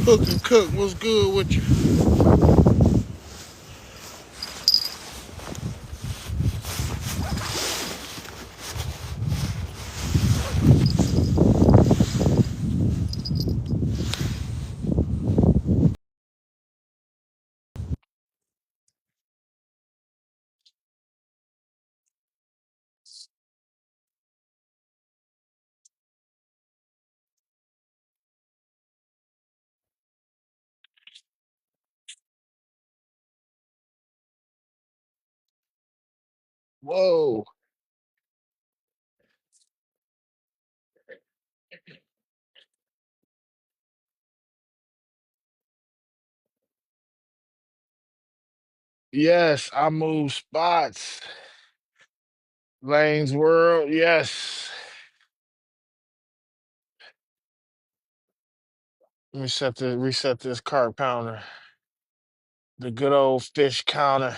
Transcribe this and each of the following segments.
Hook and Cook, what's good with you? Whoa. Yes, I move spots. Lane's World, yes. Let me reset this carb counter. The good old fish counter.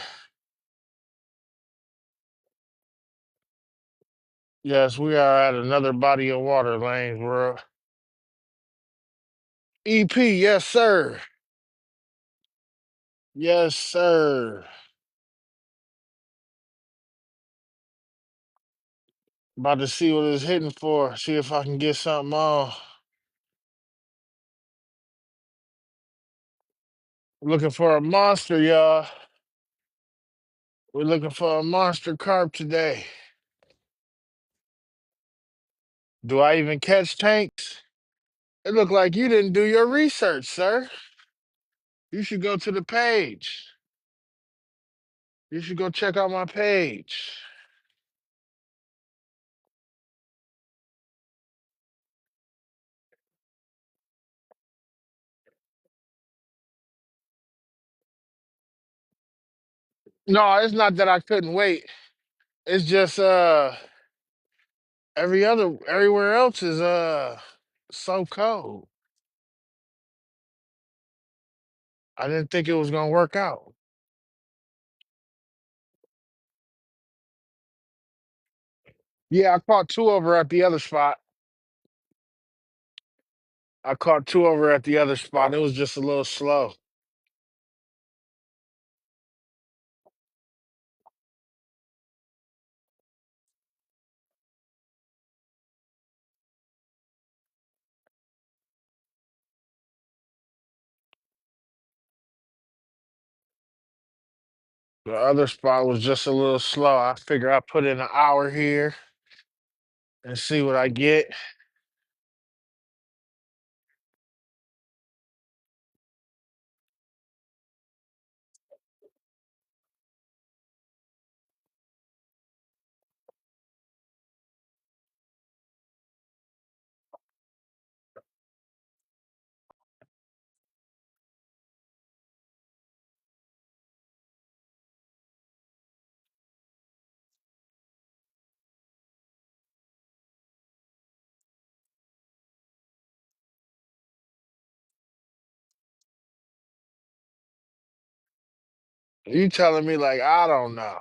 Yes, we are at another body of water, Lane's World. EP, yes, sir. Yes, sir. About to see what it's hitting for. See if I can get something on. Looking for a monster, y'all. We're looking for a monster carp today. Do I even catch tanks? It looked like you didn't do your research, sir. You should go to the page. You should go check out my page. No, it's not that I couldn't wait. It's just everywhere else is so cold. I didn't think it was gonna work out. Yeah, I caught two over at the other spot. I caught two over at the other spot. It was just a little slow. The other spot was just a little slow. I figure I put in an hour here and see what I get. You telling me like I don't know.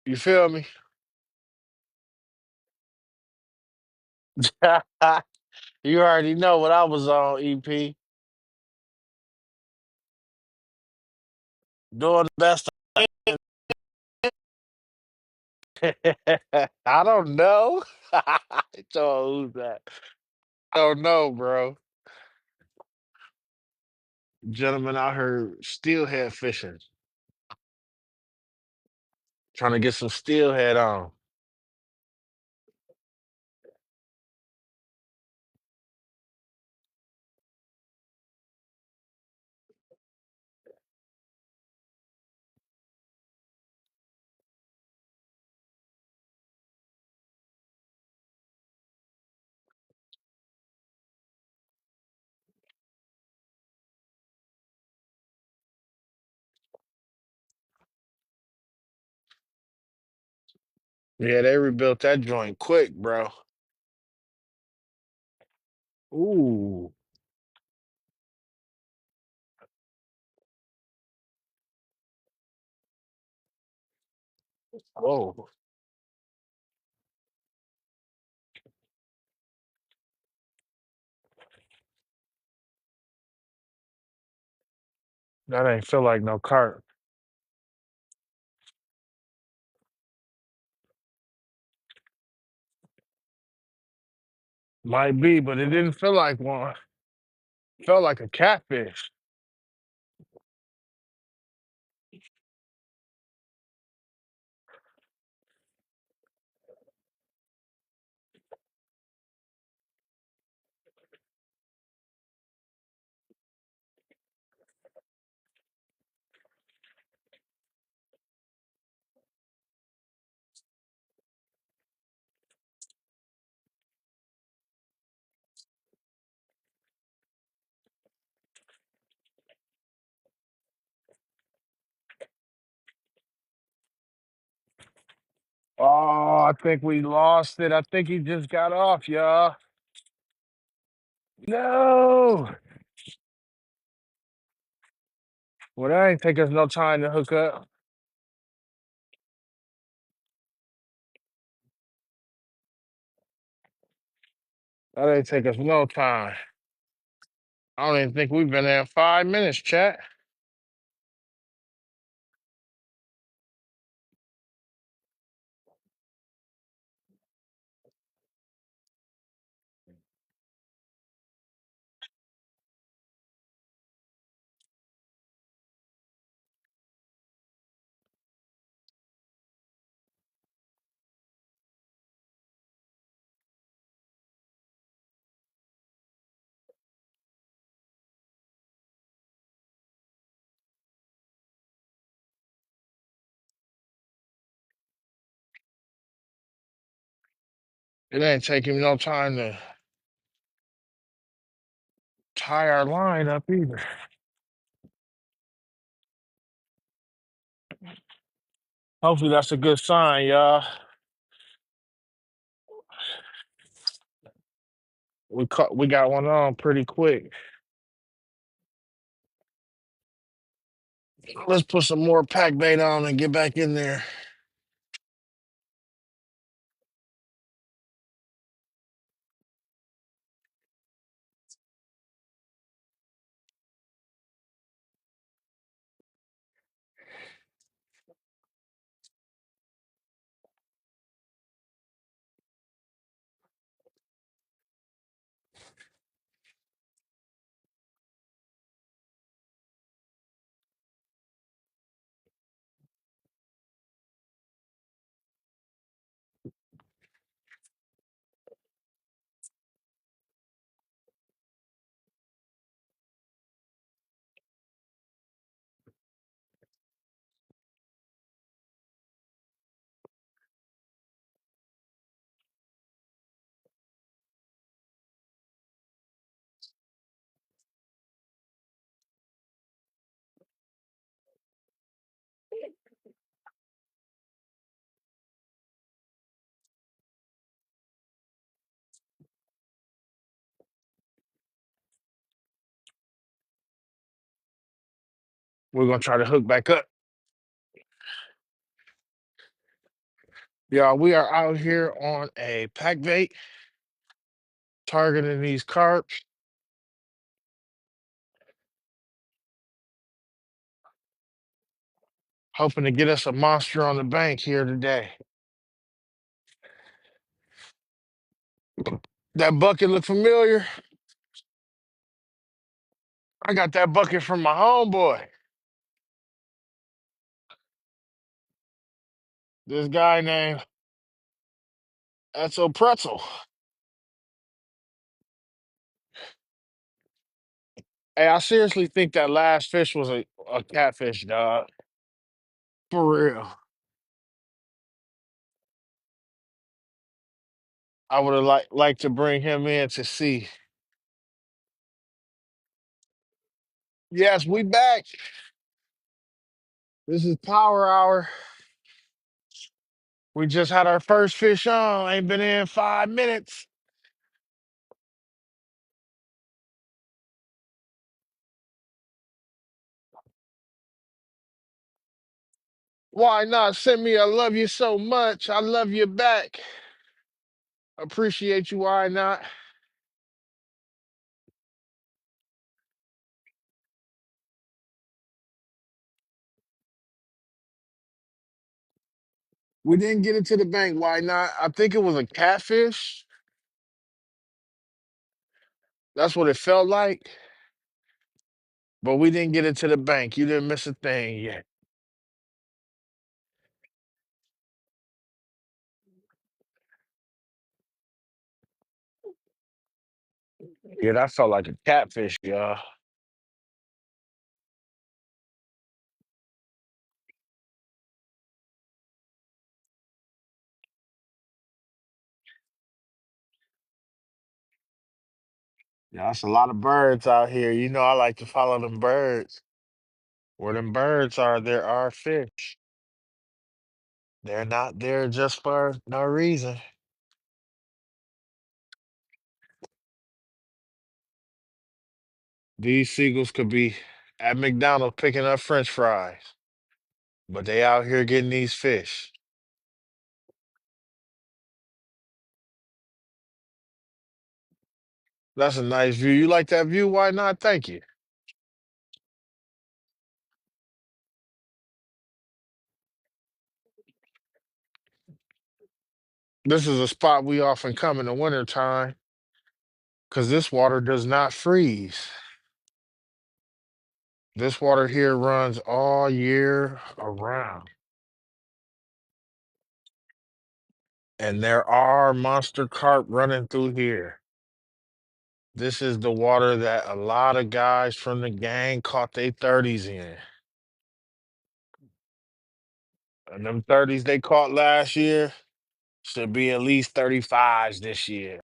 You feel me? You already know what I was on, EP. Doing the best I can. I don't know. So who's that? I don't know, bro. Gentlemen out here steelhead fishing, trying to get some steelhead on. Yeah, they rebuilt that joint quick, bro. Ooh. Whoa. That ain't feel like no carp. Might be, but it didn't feel like one. Felt like a catfish. Oh, I think we lost it. I think he just got off, y'all. No. Well, that ain't take us no time to hook up. That ain't take us no time. I don't even think we've been there in 5 minutes, chat. It ain't taking no time to tie our line up either. Hopefully that's a good sign, y'all. We got one on pretty quick. Let's put some more pack bait on and get back in there. We're gonna try to hook back up. Y'all, we are out here on a pack bait, targeting these carps, hoping to get us a monster on the bank here today. That bucket look familiar? I got that bucket from my homeboy. This guy named Etzo Pretzel. Hey, I seriously think that last fish was a catfish, dog. For real. I would have liked to bring him in to see. Yes, we back. This is Power Hour. We just had our first fish on. Ain't been in 5 minutes. Why not send me a love you so much? I love you back. Appreciate you. Why not? We didn't get it to the bank. Why not? I think it was a catfish. That's what it felt like. But we didn't get it to the bank. You didn't miss a thing yet. Yeah, that felt like a catfish, y'all. Yeah, that's a lot of birds out here. You know, I like to follow them birds. Where them birds are, there are fish. They're not there just for no reason. These seagulls could be at McDonald's picking up French fries, but they out here getting these fish. That's a nice view. You like that view? Why not? Thank you. This is a spot we often come in the wintertime because this water does not freeze. This water here runs all year around. And there are monster carp running through here. This is the water that a lot of guys from the gang caught their 30s in. And them 30s they caught last year should be at least 35s this year.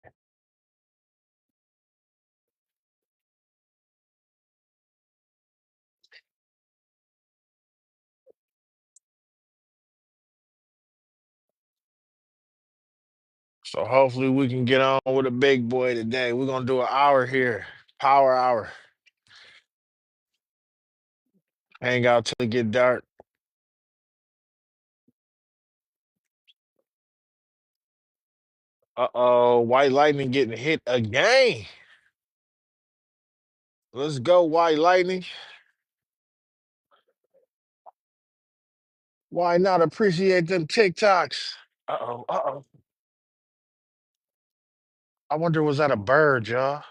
So hopefully we can get on with a big boy today. We're gonna do an hour here, power hour. Hang out till it get dark. Uh-oh, White Lightning getting hit again. Let's go, White Lightning. Why not appreciate them TikToks? Uh-oh, uh-oh. I wonder, was that a bird, y'all?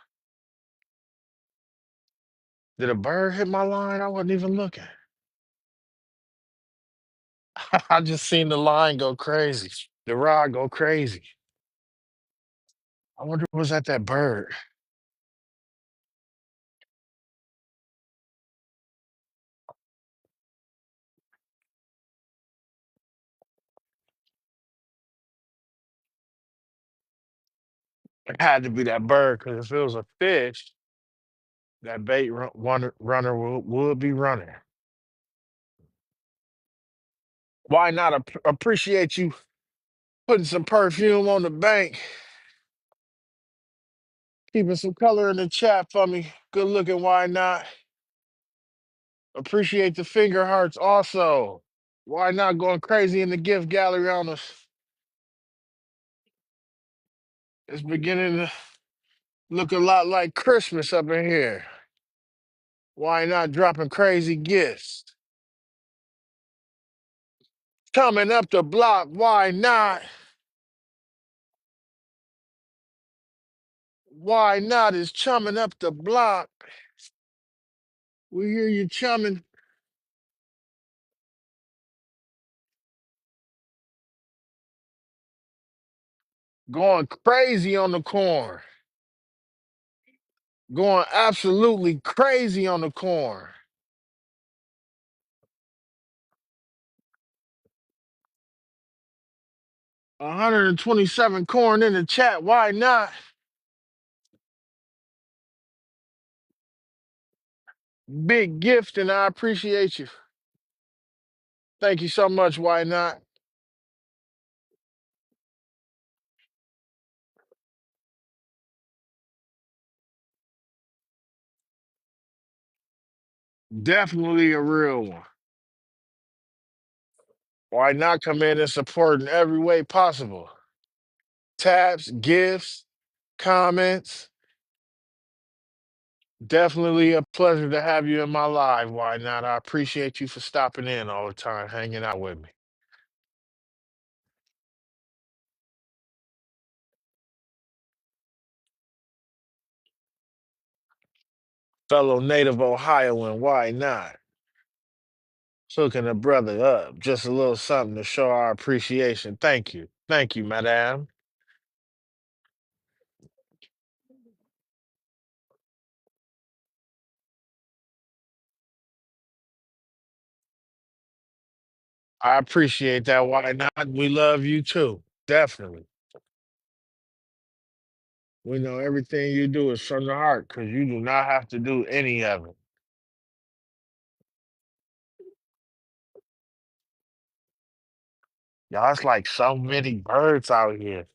Did a bird hit my line? I wasn't even looking. I just seen the line go crazy. The rod go crazy. I wonder, was that bird? It had to be that bird, because if it was a fish, that runner would be running. Why not appreciate you putting some perfume on the bank, keeping some color in the chat for me? Good looking, why not? Appreciate the finger hearts also. Why not going crazy in the gift gallery on us? It's beginning to look a lot like Christmas up in here. Why not dropping crazy gifts? Coming up the block, why not? Why not is chumming up the block. We hear you chumming, going crazy on the corn. Going absolutely crazy on the corn. 127 corn in the chat. Why not? Big gift, and I appreciate you. Thank you so much. Why not? Definitely a real one. Why not come in and support in every way possible? Taps, gifts, comments. Definitely a pleasure to have you in my life. Why not? I appreciate you for stopping in all the time, hanging out with me. Fellow native Ohioan, why not? Hooking a brother up. Just a little something to show our appreciation. Thank you. Thank you, madame. I appreciate that. Why not? We love you too. Definitely. We know everything you do is from the heart because you do not have to do any of it. Y'all, it's like so many birds out here.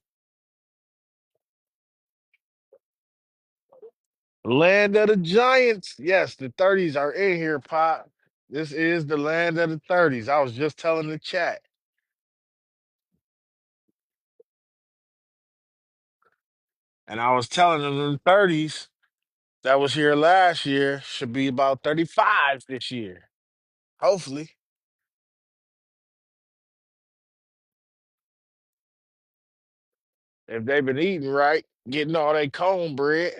Land of the Giants. Yes, the 30s are in here, Pop. This is the land of the 30s. I was just telling the chat. And I was telling them the 30s that was here last year should be about 35 this year. Hopefully. If they've been eating right, getting all their cornbread.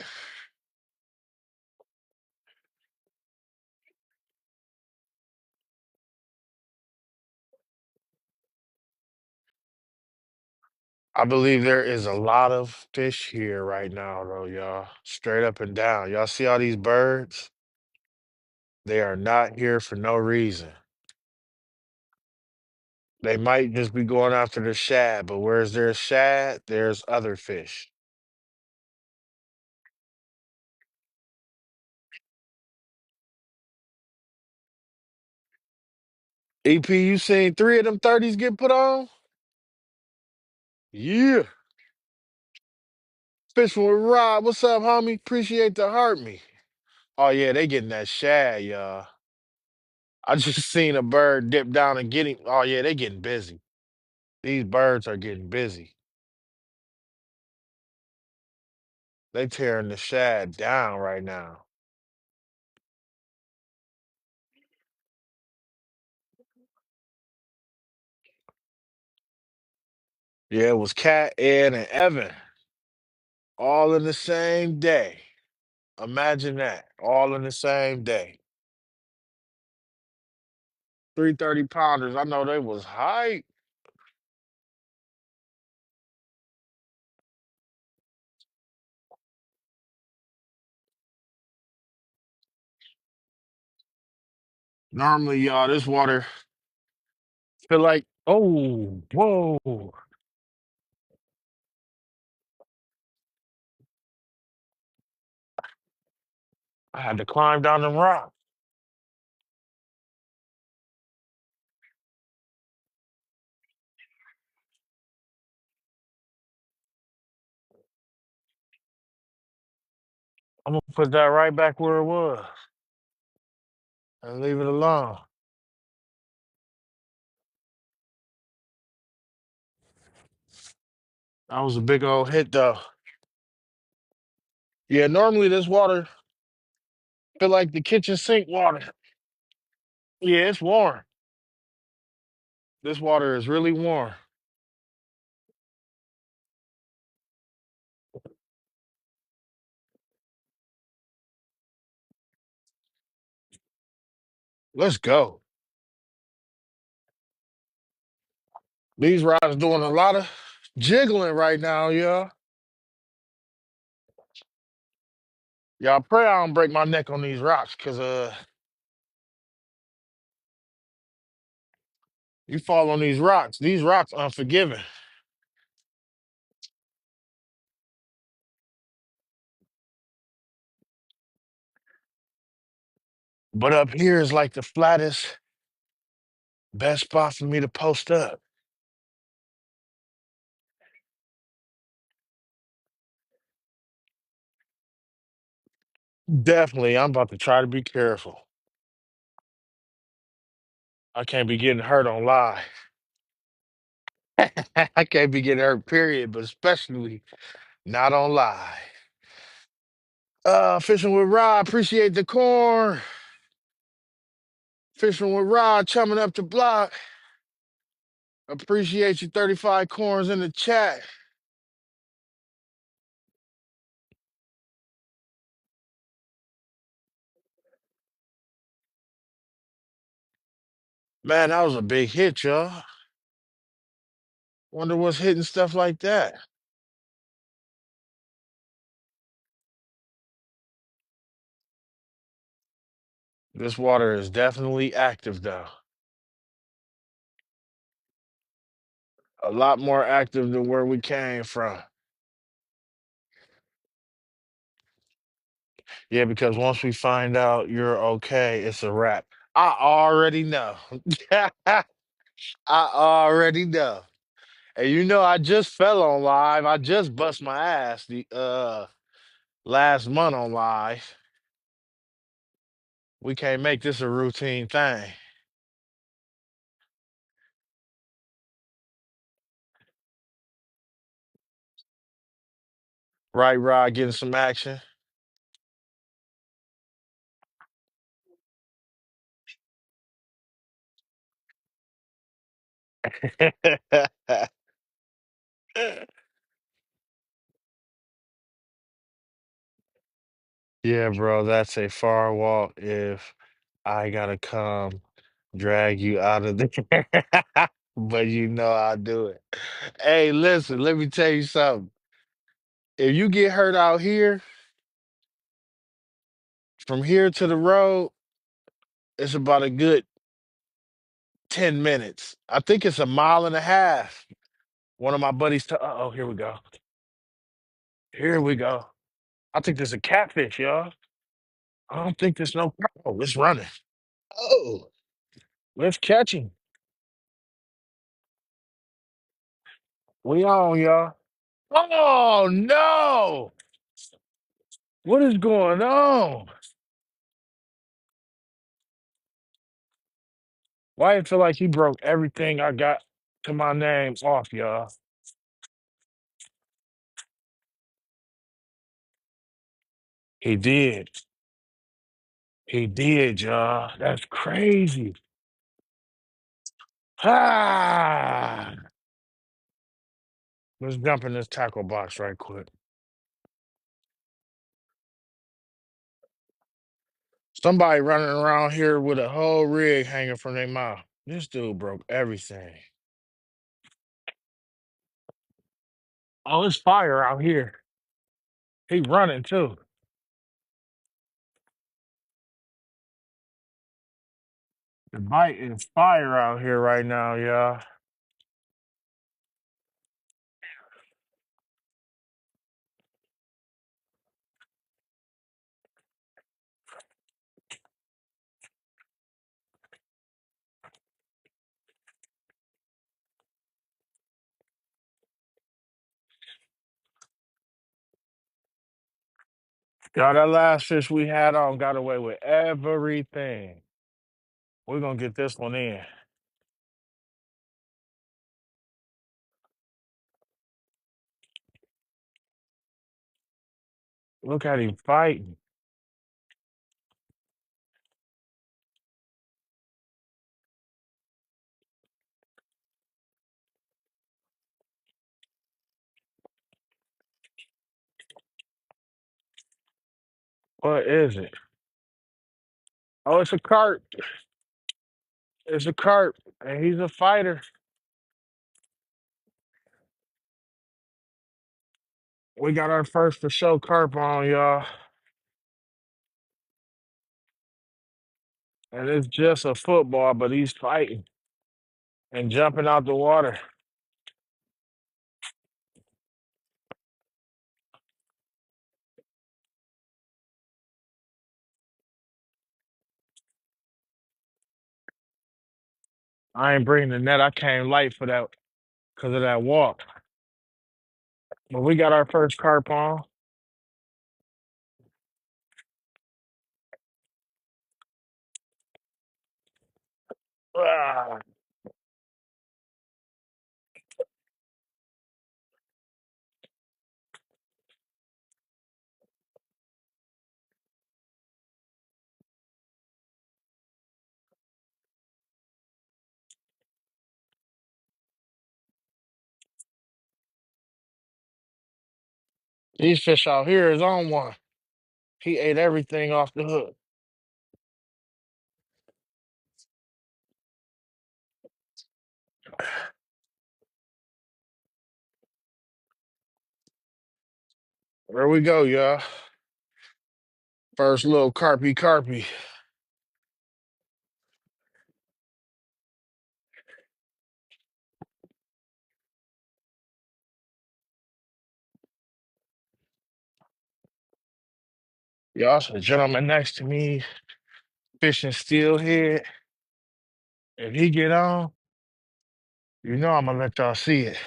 I believe there is a lot of fish here right now, though, y'all. Straight up and down. Y'all see all these birds? They are not here for no reason. They might just be going after the shad, but where's there's shad, there's other fish. EP, you seen three of them 30s get put on? Yeah. Fishing with Rob. What's up, homie? Appreciate the heart me. Oh yeah, they getting that shad, y'all. I just seen a bird dip down and getting. Oh yeah, they getting busy. These birds are getting busy. They tearing the shad down right now. Yeah, it was Cat, Ed, and Evan all in the same day. Imagine that, all in the same day. 330 pounders. I know they was hype. Normally, y'all, this water feel like, oh, whoa. I had to climb down the rock. I'm gonna put that right back where it was and leave it alone. That was a big old hit, though. Yeah, normally this water feel like the kitchen sink water. Yeah, it's warm. This water is really warm. Let's go. These rods doing a lot of jiggling right now, y'all. Y'all pray I don't break my neck on these rocks, cause you fall on these rocks. These rocks unforgiving. But up here is like the flattest, best spot for me to post up. Definitely, I'm about to try to be careful. I can't be getting hurt on live. I can't be getting hurt, period, but especially not on live. Fishing with Rod, appreciate the corn. Fishing with Rod, chumming up the block. Appreciate you, 35 corns in the chat. Man, that was a big hit, y'all. Wonder what's hitting stuff like that. This water is definitely active, though. A lot more active than where we came from. Yeah, because once we find out you're okay, it's a wrap. I already know. I already know. And you know, I just fell on live. I just bust my ass the last month on live. We can't make this a routine thing. Right, Rod, getting some action. Yeah, bro, that's a far walk if I gotta come drag you out of there. But you know I'll do it. Hey, listen, let me tell you something. If you get hurt out here, from here to the road, it's about a good 10 minutes. I think it's a mile and a half. One of my buddies, uh-oh, here we go. Here we go. I think there's a catfish, y'all. I don't think there's no, oh, it's running. Oh, let's catch him. We on, y'all. Oh, no. What is going on? Why I feel like he broke everything I got to my name off, y'all. He did. He did, y'all. That's crazy. Ah. Let's jump in this tackle box right quick. Somebody running around here with a whole rig hanging from their mouth. This dude broke everything. Oh, it's fire out here. He running too. The bite is fire out here right now, y'all. Y'all, that last fish we had on got away with everything. We're gonna get this one in. Look at him fighting. What is it? Oh, it's a carp. It's a carp, and he's a fighter. We got our first for show carp on, y'all. And it's just a football, but he's fighting and jumping out the water. I ain't bringing the net. I came light for that because of that walk. But we got our first carp on. Ah, these fish out here is on one. He ate everything off the hook. There we go, y'all. First little carpy carpy. Y'all, so the gentleman next to me fishing steelhead. If he get on, you know I'm gonna let y'all see it.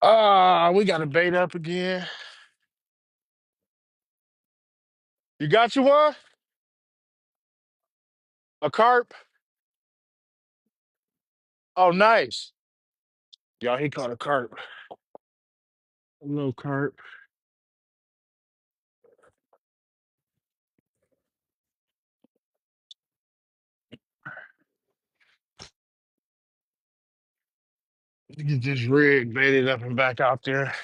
Ah, we got a bait up again. You got you one? A carp? Oh, nice. Y'all, he caught a carp. A little carp. Get this rig baited up and back out there.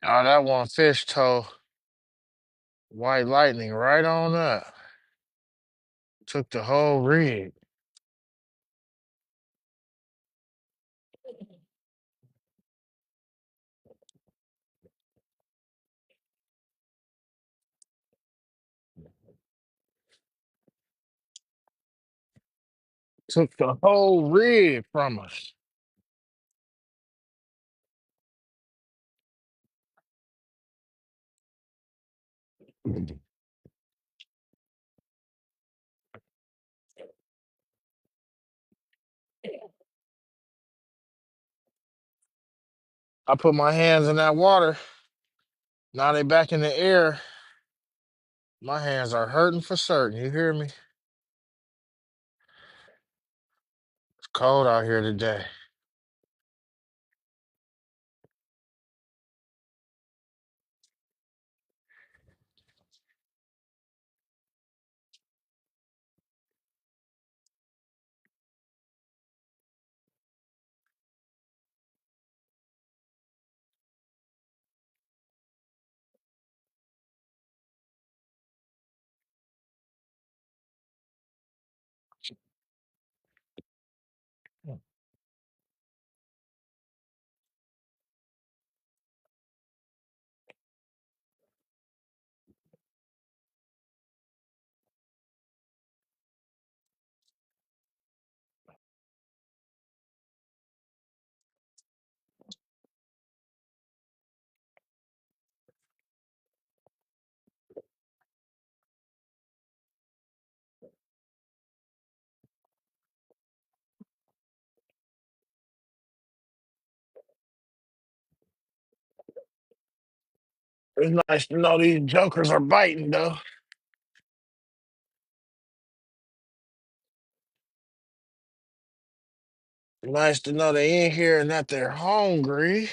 Oh, that one fish toe. White lightning right on up. Took the whole rig. Took the whole rig from us. I put my hands in that water. Now they back in the air. My hands are hurting for certain. You hear me? It's cold out here today. It's nice to know these jokers are biting, though. Nice to know they in here and that they're hungry.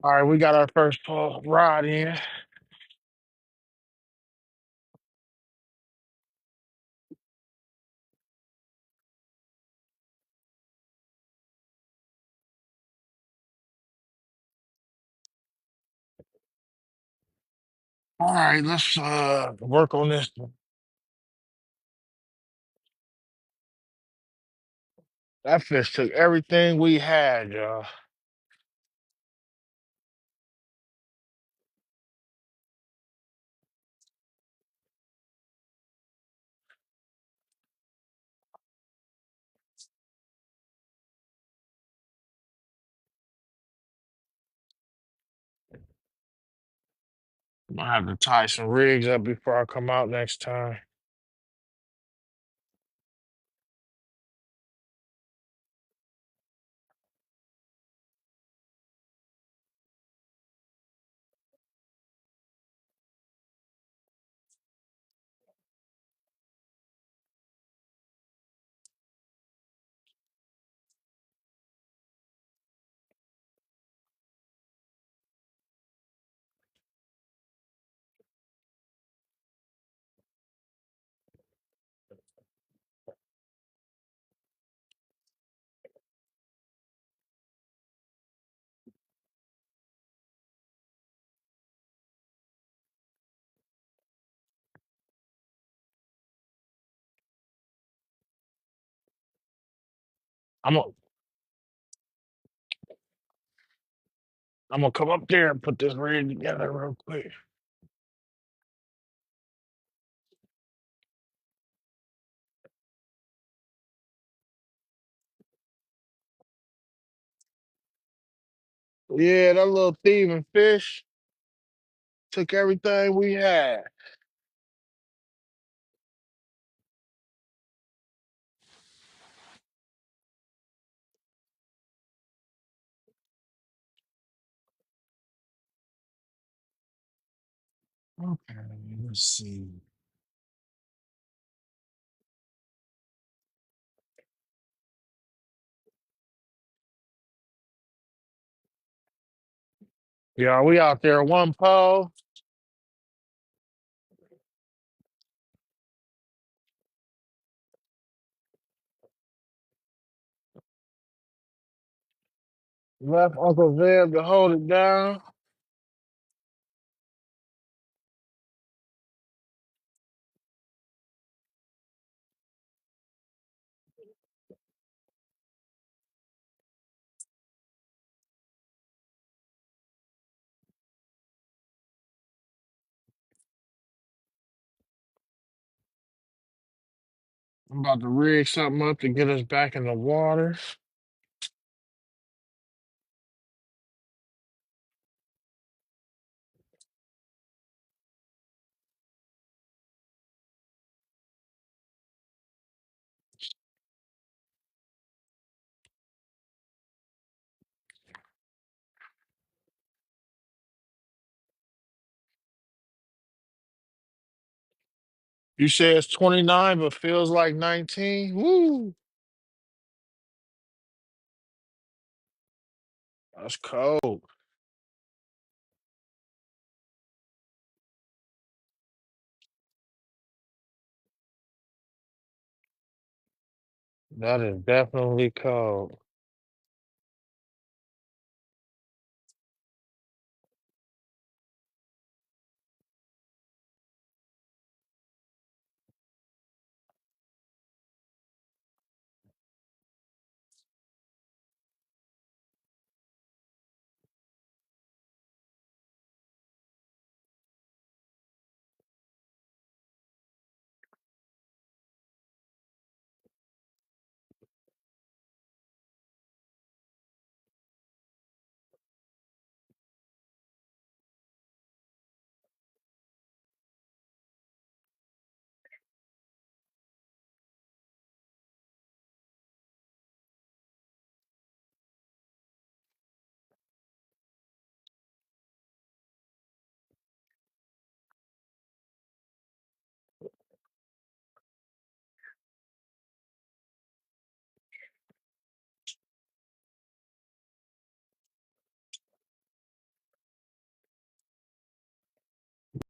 All right, we got our first pull rod in. All right, let's work on this. That fish took everything we had, y'all. I'm gonna have to tie some rigs up before I come out next time. I'm gonna I'm gonna come up there and put this rig together real quick. Yeah, that little thieving fish took everything we had. Okay, let's see. Yeah, we out there one pole. Left Uncle Zeb to hold it down. I'm about to rig something up to get us back in the water. You say it's 29, but feels like 19. Woo! That's cold. That is definitely cold.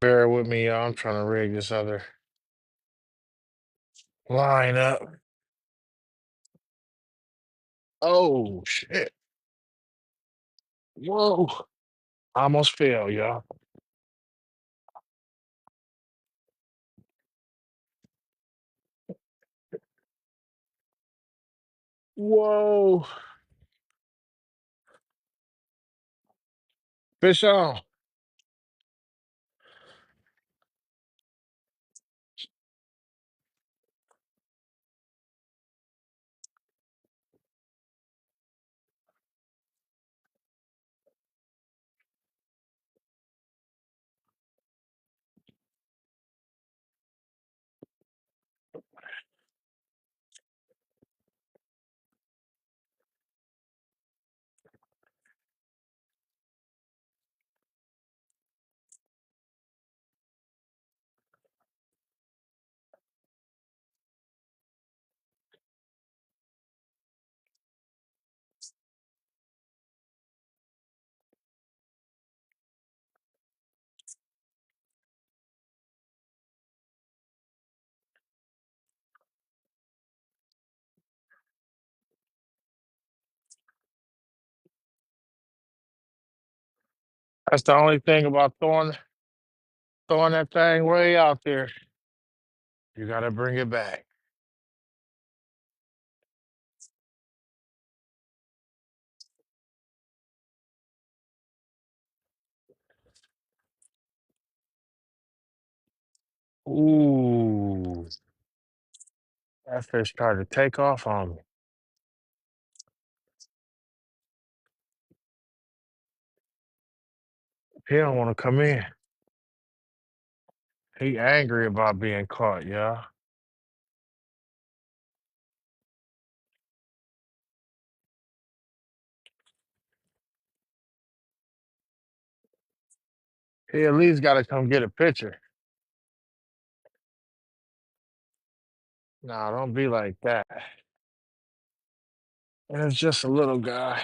Bear with me, y'all. I'm trying to rig this other line up. Oh shit! Whoa! Almost fell, y'all. Whoa! Fish on. That's the only thing about throwing that thing way out there. You gotta bring it back. Ooh, that fish tried to take off on me. He don't want to come in. He angry about being caught, yeah. He at least got to come get a picture. Nah, don't be like that. And it's just a little guy.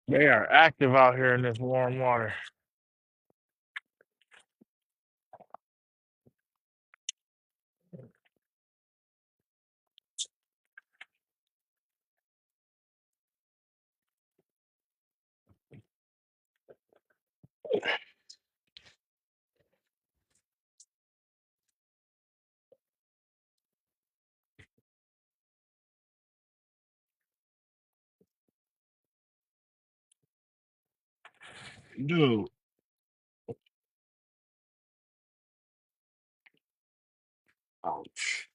They are active out here in this warm water. Dude. Ouch.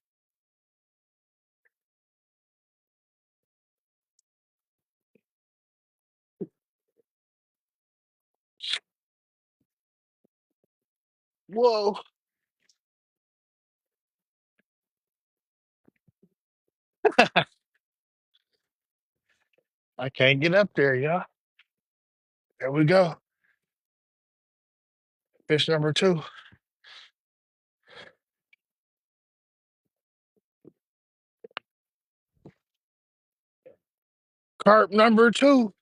Whoa. I can't get up there, y'all. There we go. Fish number two. Carp number two.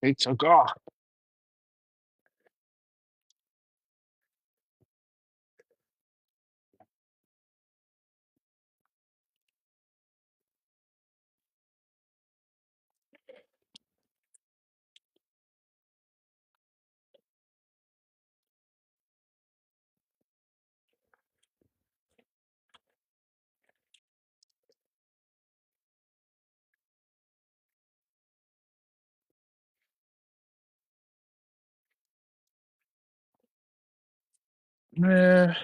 He took off. Man.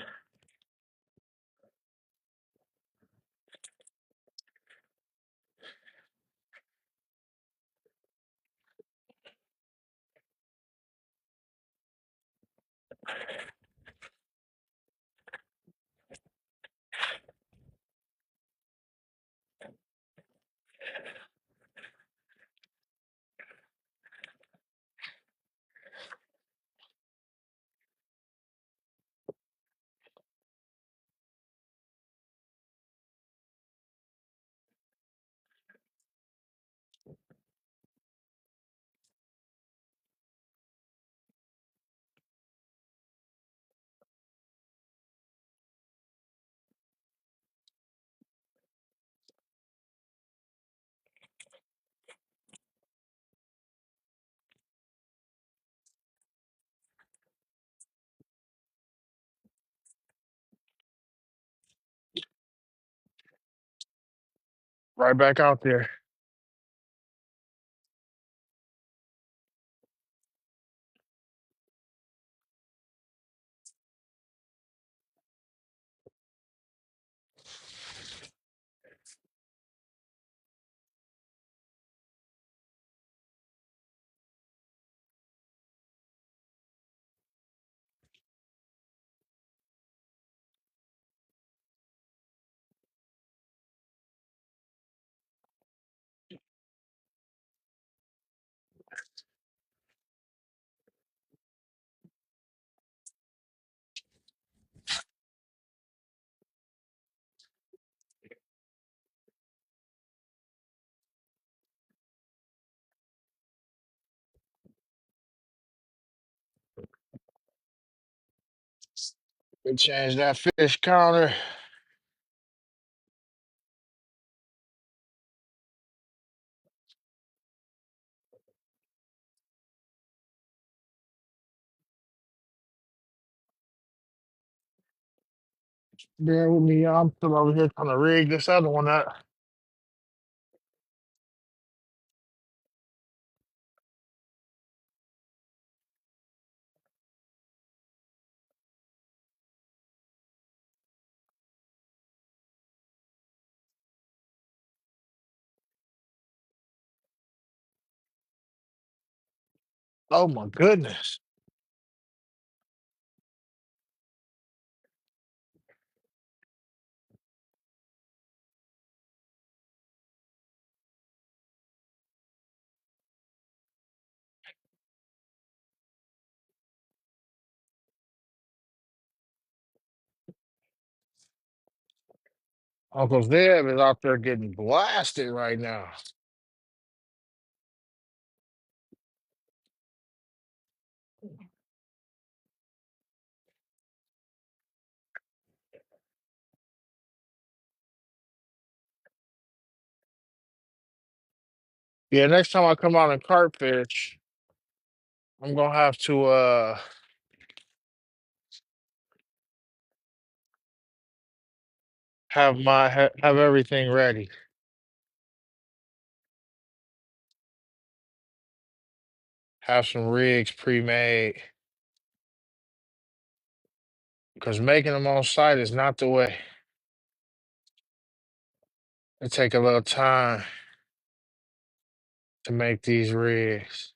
Right back out there. We changed that fish counter. Bear with me, y'all. I'm still over here trying to rig this other one up. Oh my goodness. Uncle Zeb is out there getting blasted right now. Yeah, next time I come out and carp fish, I'm gonna have to have everything ready. Have some rigs pre-made. Because making them on site is not the way. It take a little time to make these rigs.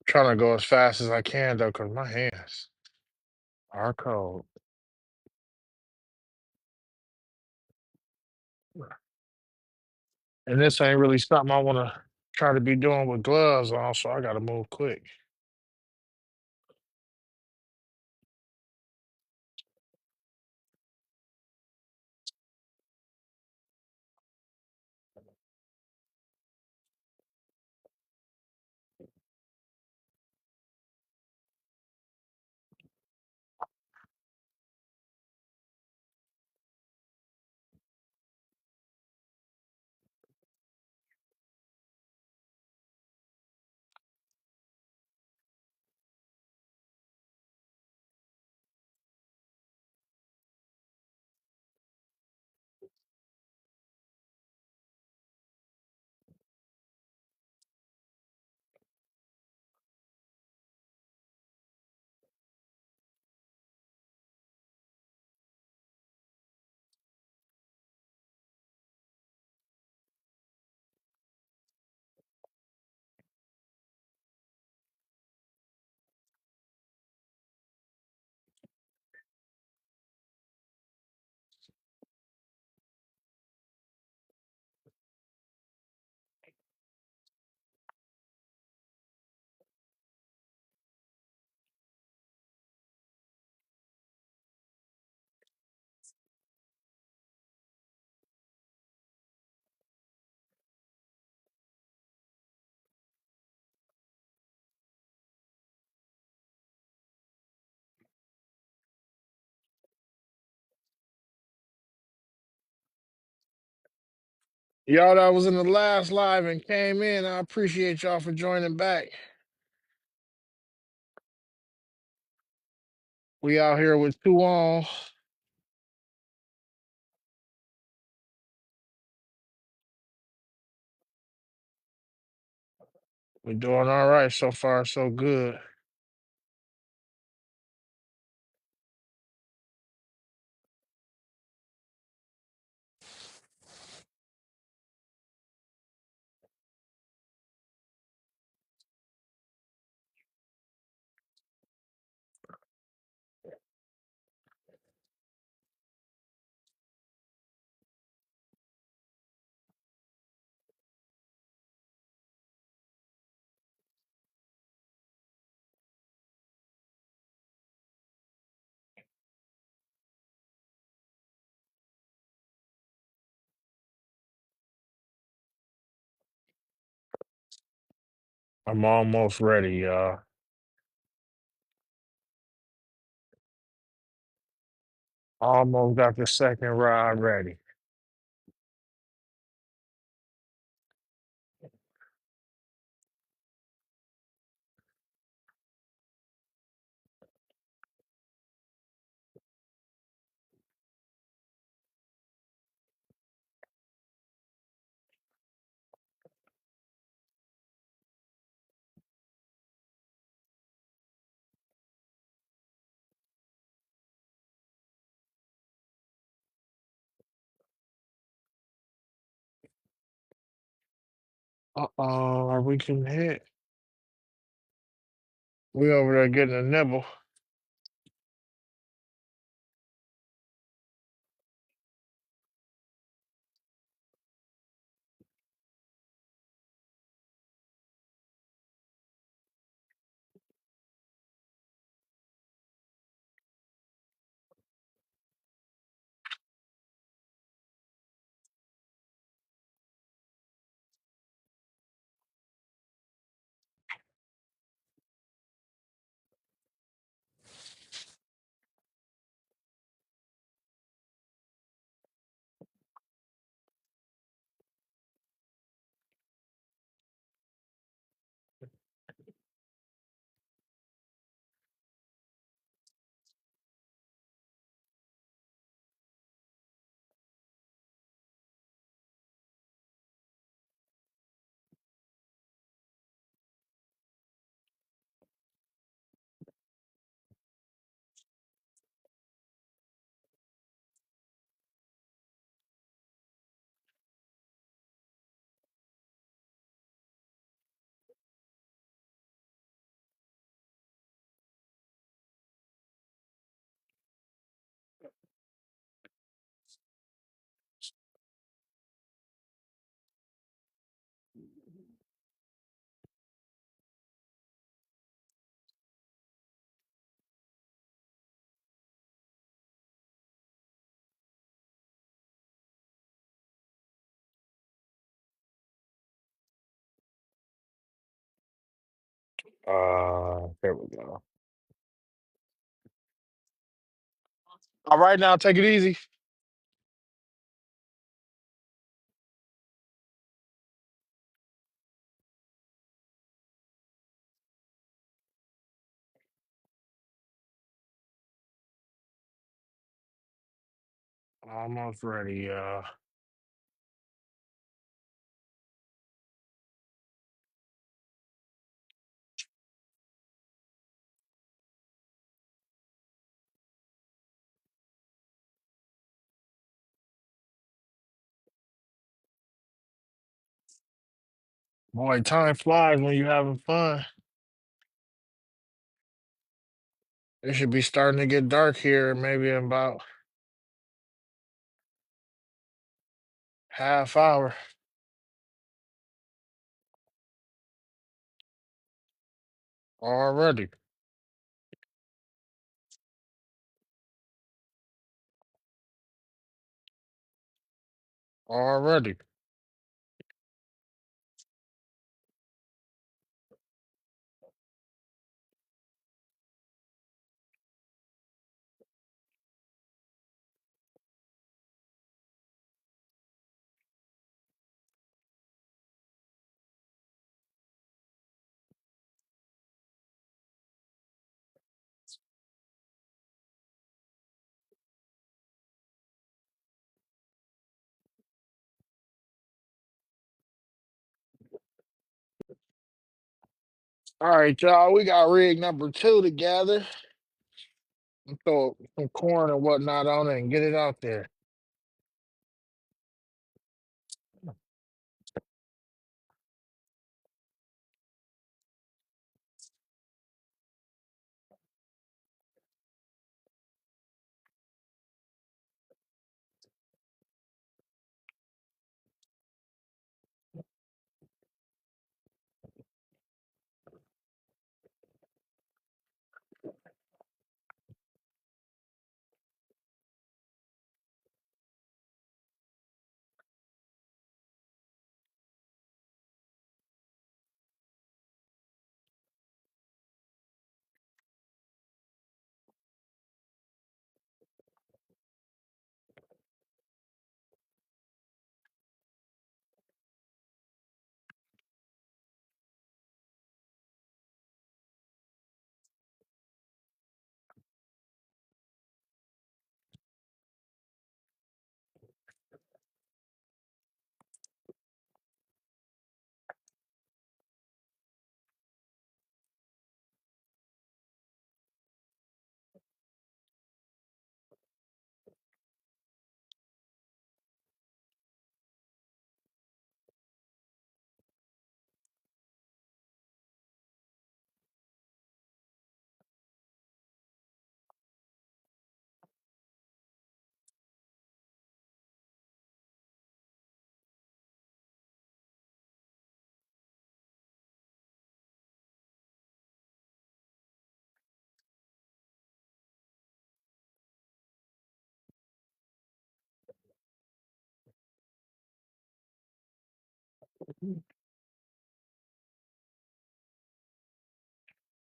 Trying to go as fast as I can though, because my hands are cold. And this ain't really something I want to try to be doing with gloves on, so I got to move quick. Y'all that was in the last live and came in, I appreciate y'all for joining back. We out here with two on. We're doing all right so far, so good. I'm almost ready, y'all. Almost got the second ride ready. Uh-oh, are we getting hit? We over there getting a nibble. There we go. All right, now take it easy. Almost ready, y'all. Boy, time flies when you having fun. It should be starting to get dark here, maybe in about half hour. Already. Already. All right, y'all. We got rig number two together. Throw some corn and whatnot on it and get it out there.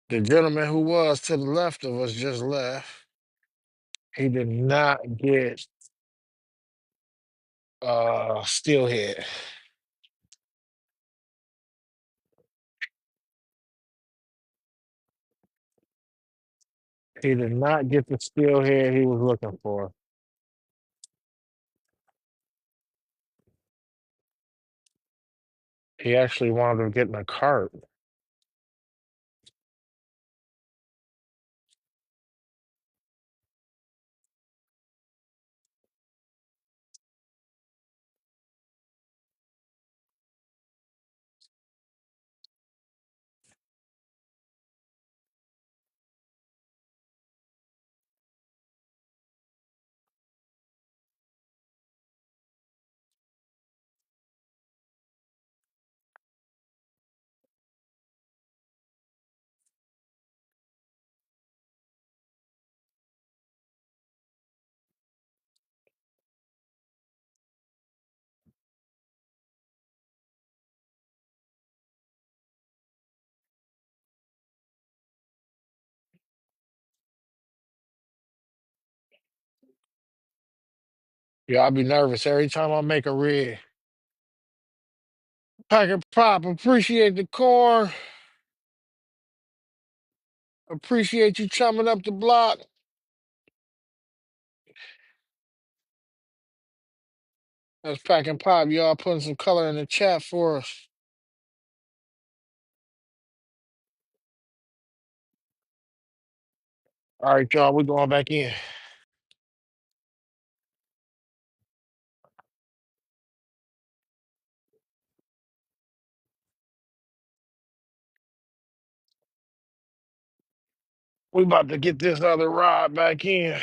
The gentleman who was to the left of us just left. He did not get steelhead. He did not get the steelhead he was looking for. He actually wound up getting a carp. Yeah, I be nervous every time I make a rig. Packer Pop, appreciate the corn. Appreciate you chumming up the block. That's Packing Pop. Y'all putting some color in the chat for us. All right, y'all, we going back in. We about to get this other rod back in.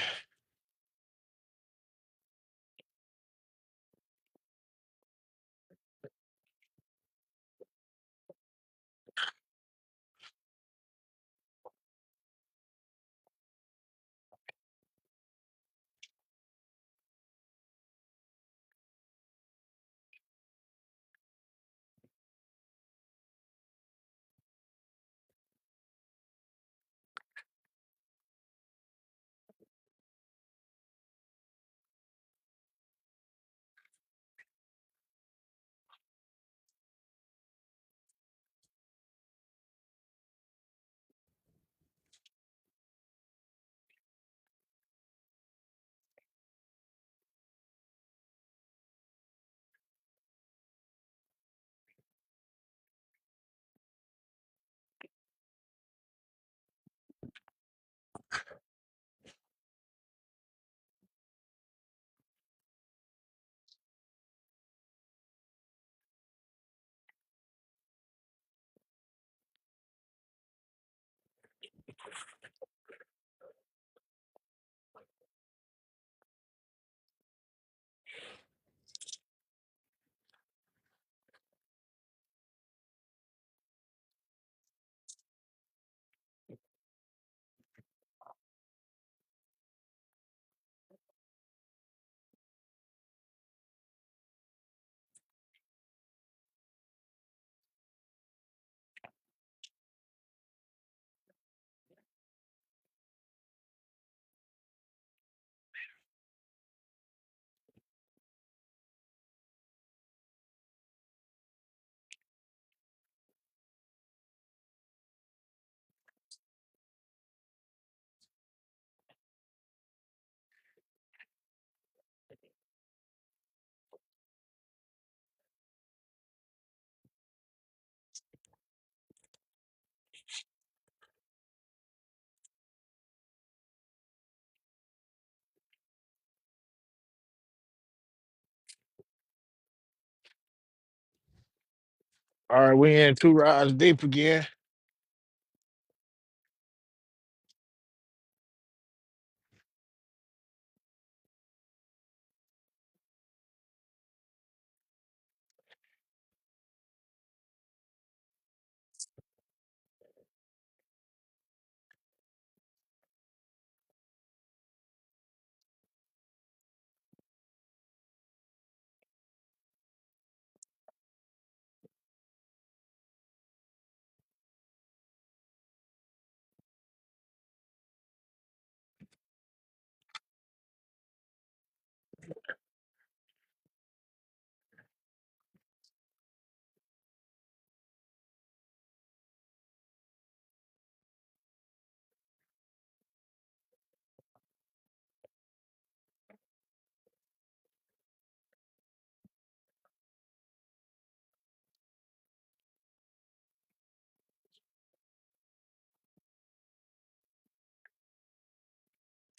All right, we in 2 rods deep again.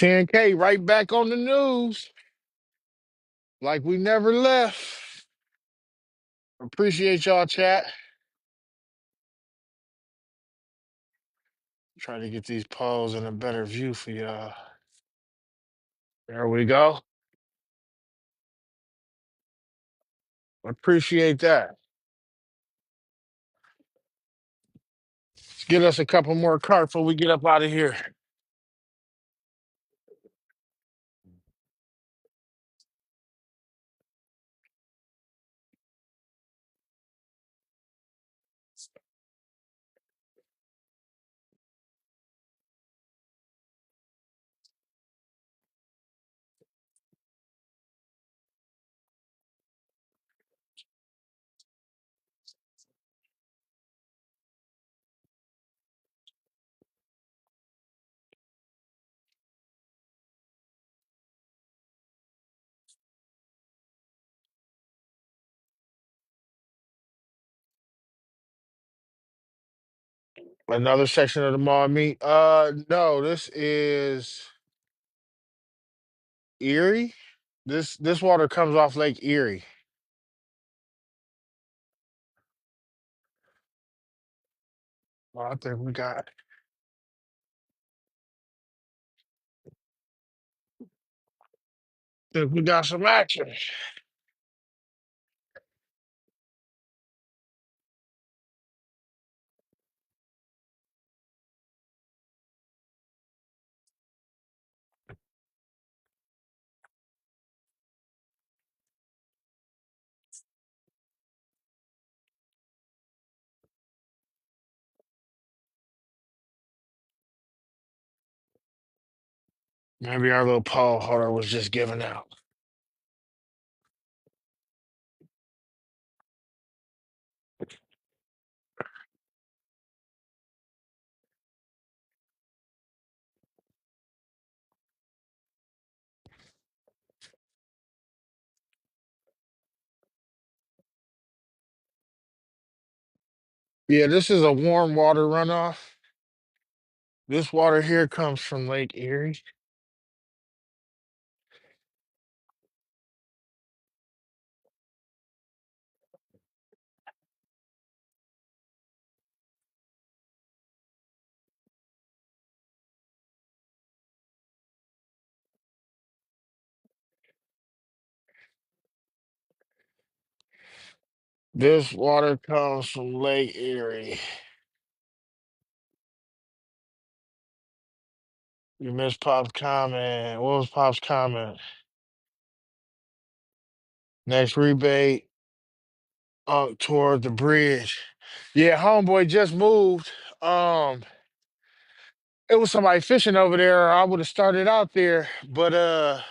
$10K right back on the news, like we never left. Appreciate y'all, chat. Try to get these polls in a better view for y'all. There we go. Appreciate that. Let's get us a couple more cards before we get up out of here. Another section of the mall meet. No, this is Erie. This water comes off Lake Erie. Well, I think we got some action. Maybe our little poll holder was just giving out. Yeah, this is a warm water runoff. This water here comes from Lake Erie. This water comes from Lake Erie. You missed Pop's comment. What was Pop's comment? Next rebate toward the bridge. Yeah, homeboy just moved. Um, it was somebody fishing over there. I would have started out there, but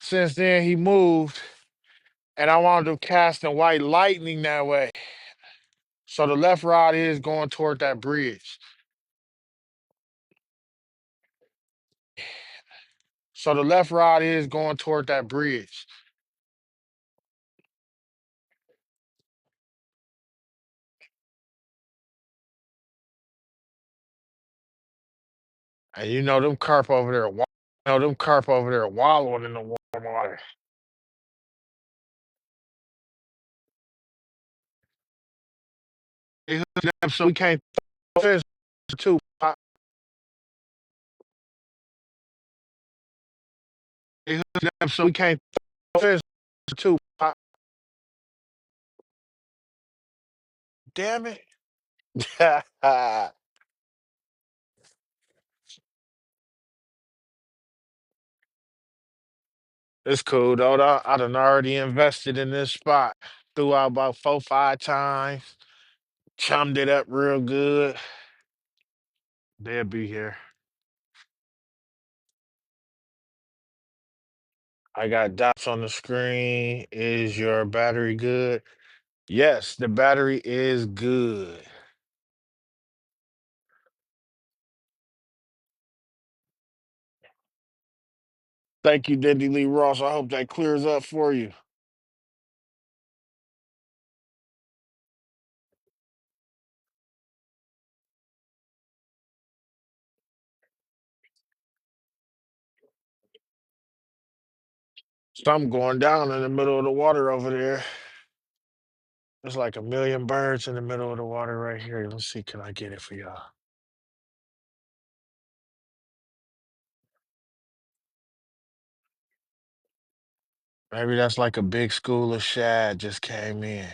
since then he moved, and I wound up casting white lightning that way. So the left rod is going toward that bridge. So the left rod is going toward that bridge. And you know them carp over there, wallowing in the warm water. They hooked it up so we can't throw fish too. They hooked it up so we can't throw fish too. Damn it. It's cool though. I done already invested in this spot. Threw out about 4, 5 times. Chummed it up real good. They'll be here. I got dots on the screen. Is your battery good? Yes, the battery is good. Thank you, Dindy Lee Ross. I hope that clears up for you. Something going down in the middle of the water over there. There's like a million birds in the middle of the water right here. Let's see, can I get it for y'all? Maybe that's like a big school of shad just came in.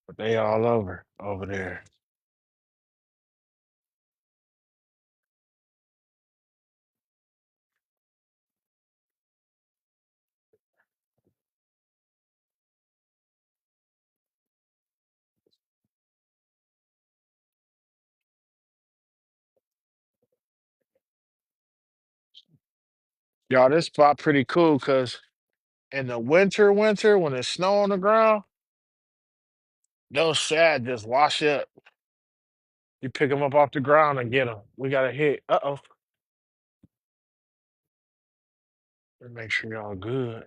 But they all over there. Y'all, this spot pretty cool because in the winter, when there's snow on the ground, those shad just wash up. You pick them up off the ground and get them. We got a hit. Uh-oh. Let me make sure y'all good.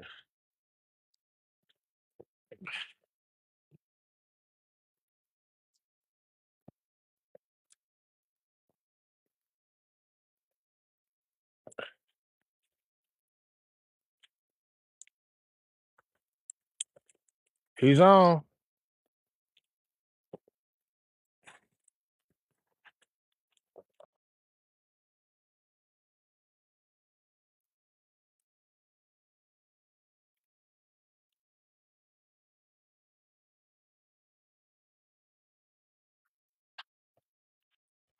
He's on.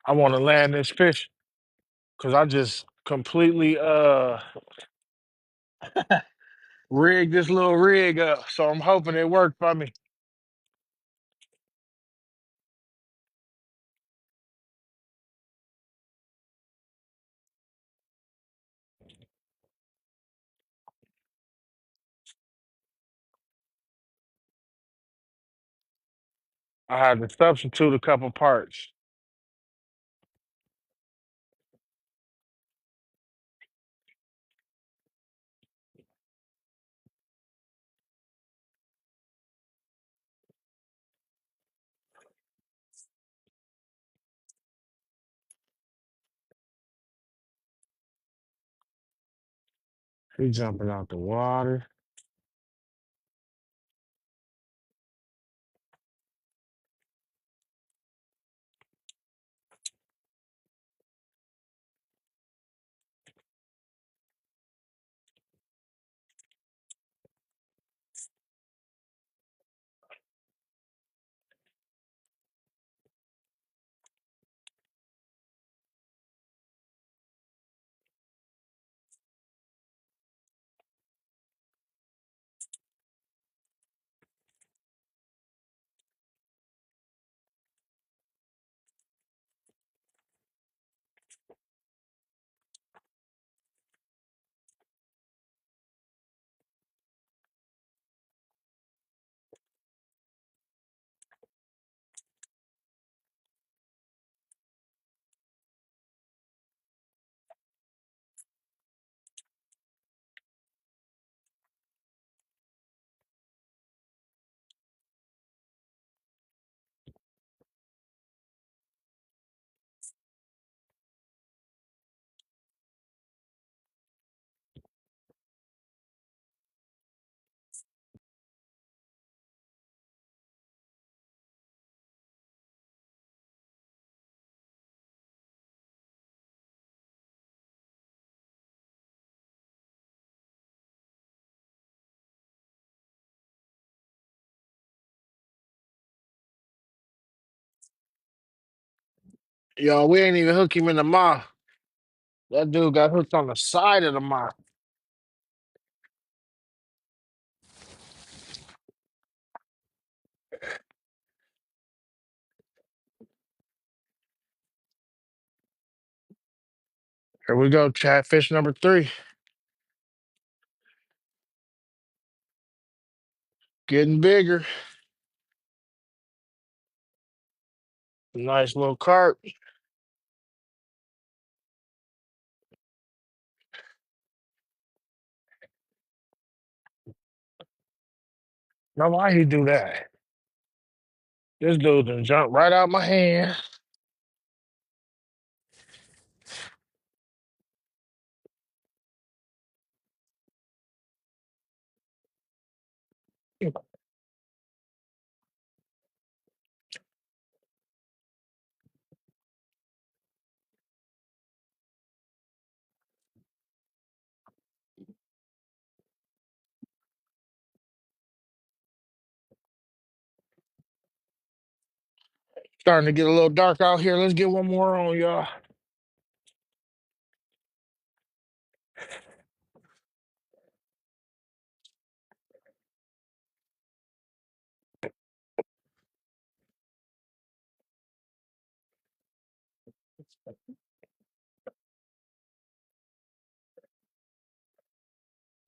I want to land this fish because I just completely rigged this little rig up. So I'm hoping it worked for me. I had to substitute a couple parts. He jumping out the water. Yo, we ain't even hook him in the mouth. That dude got hooked on the side of the mouth. Here we go, catfish number 3. Getting bigger. Nice little carp. Now why he do that? This dude done jumped right out my hand. Starting to get a little dark out here. Let's get one more on, y'all.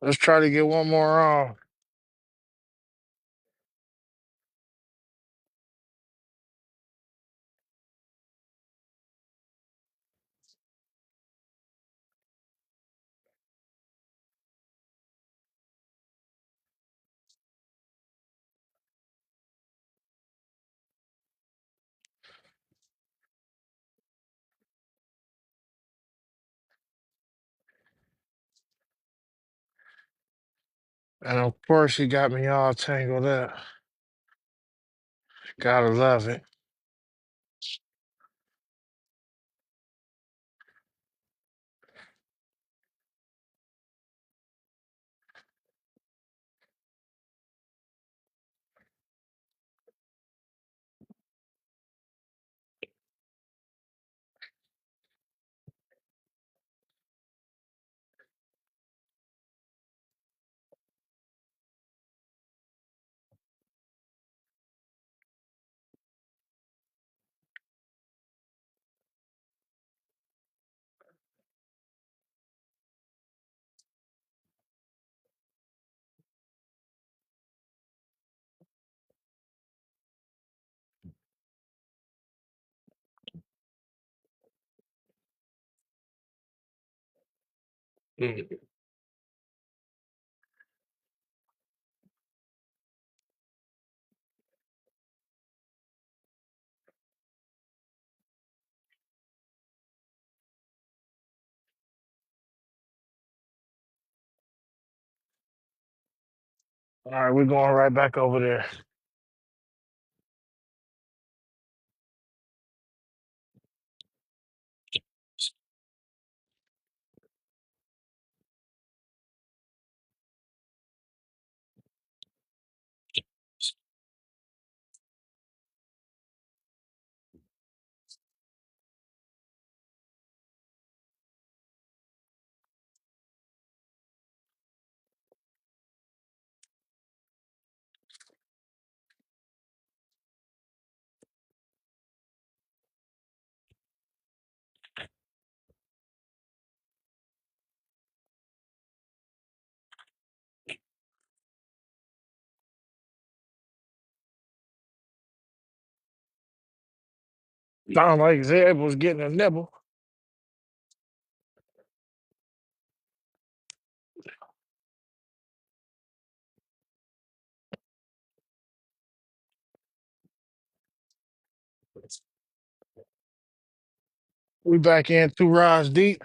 Let's try to get one more on. And of course, he got me all tangled up. Gotta love it. Mm. All right, we're going right back over there. Sound like Zeb was getting a nibble. We back in 2 rods deep.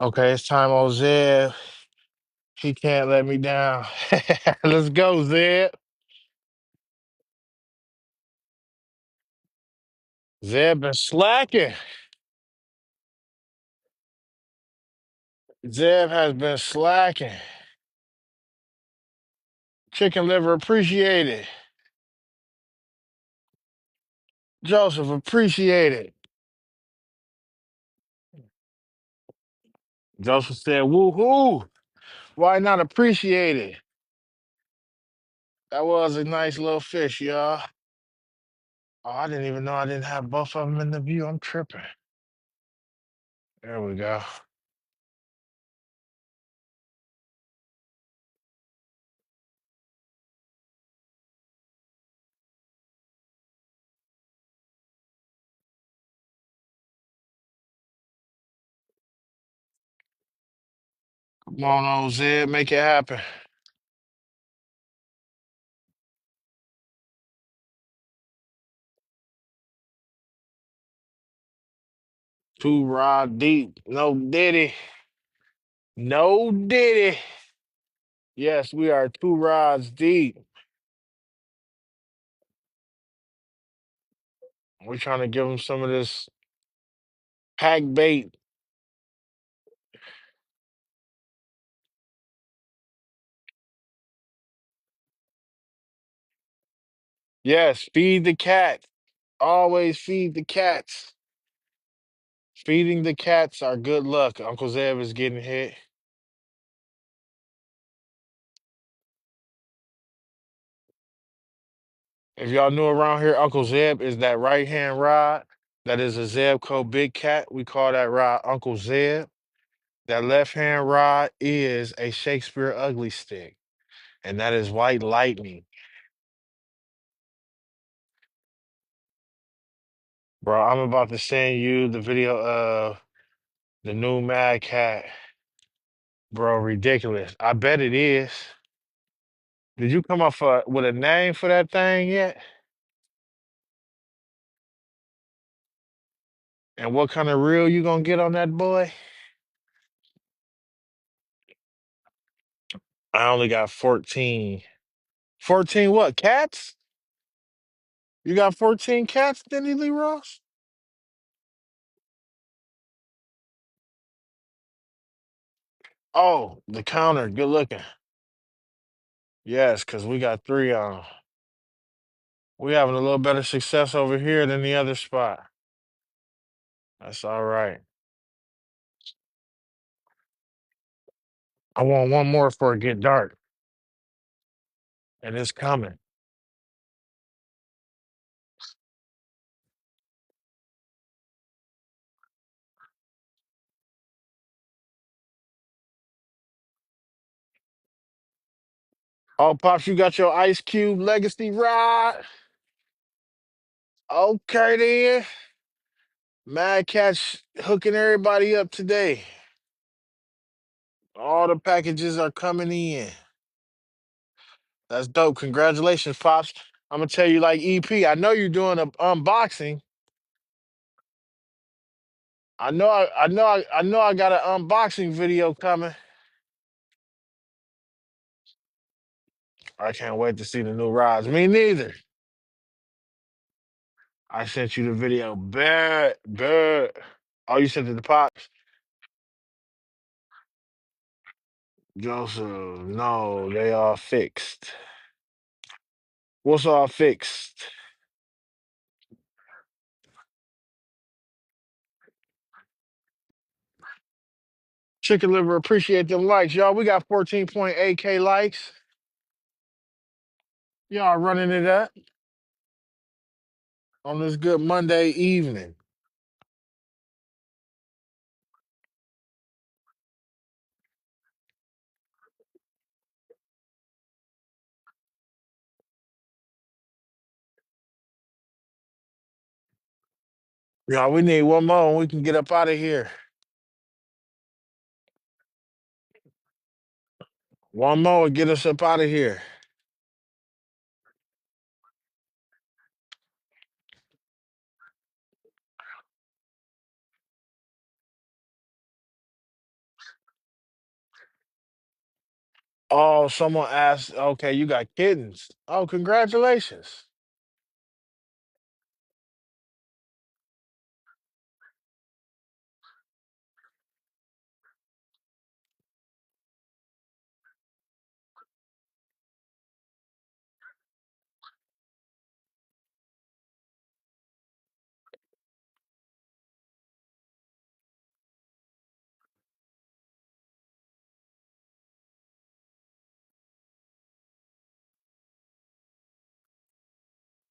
Okay, it's time on Zeb. He can't let me down. Let's go, Zeb. Zeb been slacking. Zeb has been slacking. Chicken liver appreciated. Joseph appreciated. Joseph said, woo-hoo. Why not appreciate it? That was a nice little fish, y'all. Oh, I didn't even know I didn't have both of them in the view. I'm tripping. There we go. Come on, old Zed, make it happen. Two rod deep. No diddy. No diddy. Yes, we are two rods deep. We're trying to give them some of this pack bait. Yes, feed the cat. Always feed the cats. Feeding the cats are good luck. Uncle Zeb is getting hit. If y'all new around here, Uncle Zeb is that right hand rod. That is a Zebco Big Cat. We call that rod Uncle Zeb. That left hand rod is a Shakespeare Ugly Stick, and that is White Lightning. Bro, I'm about to send you the video of the new Mad Cat. Bro, ridiculous. I bet it is. Did you come up with a name for that thing yet? And what kind of reel you gonna get on that boy? I only got 14. 14 what? Cats? You got 14 cats, Denny Lee Ross? Oh, the counter. Good looking. Yes, because we got three on. We having a little better success over here than the other spot. That's all right. I want one more before it get dark, and it's coming. Oh, Pops, you got your Ice Cube Legacy rod? Okay, then. Mad Cat's hooking everybody up today. All the packages are coming in. That's dope. Congratulations, Pops. I'm gonna tell you like EP. I know you're doing an unboxing. I know I got an unboxing video coming. I can't wait to see the new rods. Me neither. I sent you the video. Bet, bet. Oh, you sent it to Pops? Joseph, no, they all fixed. What's all fixed? Chicken liver, appreciate them likes, y'all. We got 14.8K likes. Y'all running it up on this good Monday evening. Y'all, we need one more and we can get up out of here. One more and get us up out of here. Oh, someone asked, okay, you got kittens. Oh, congratulations.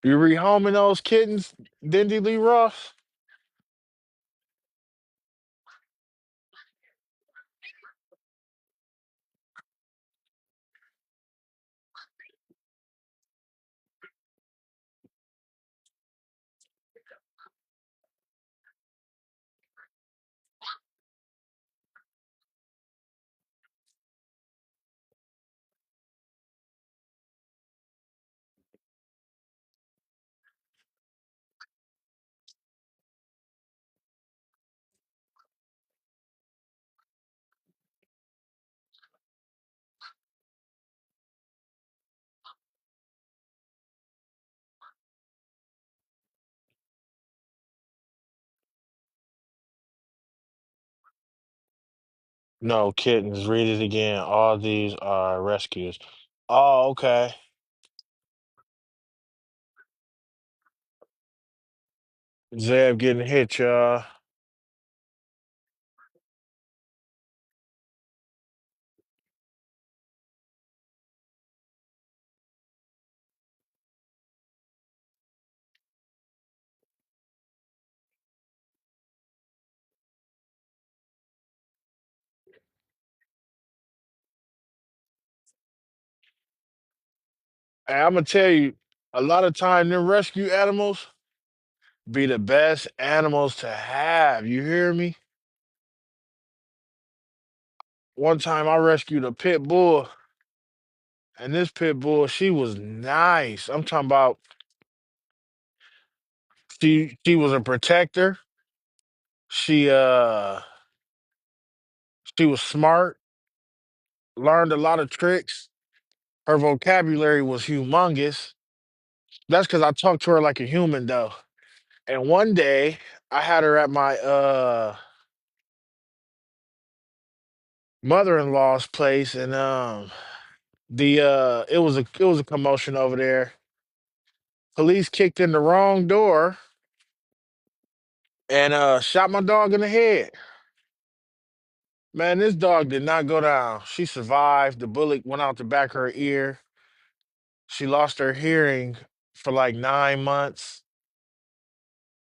You rehoming those kittens, Dindy Lee Ross? No, kittens. Read it again. All these are rescues. Oh, okay. Zeb getting hit, y'all. And I'm gonna tell you, a lot of time them rescue animals be the best animals to have. You hear me? One time I rescued a pit bull, and this pit bull, she was nice. I'm talking about she was a protector. She she was smart, learned a lot of tricks. Her vocabulary was humongous. That's because I talked to her like a human though. And one day I had her at my mother-in-law's place, and the it was a commotion over there. Police kicked in the wrong door and shot my dog in the head. Man, this dog did not go down. She survived. The bullet went out the back of her ear. She lost her hearing for like 9 months.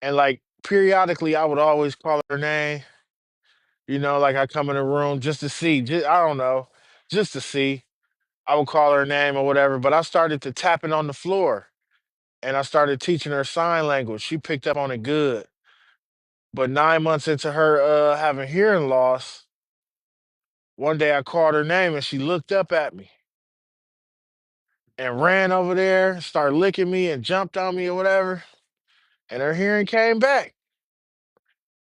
And like periodically, I would always call her name. Like I come in the room just to see. Just, I don't know, just to see. I would call her name or whatever. But I started to tapping on the floor, and I started teaching her sign language. She picked up on it good. But 9 months into her having hearing loss, one day I called her name and she looked up at me and ran over there, started licking me and jumped on me or whatever. And her hearing came back.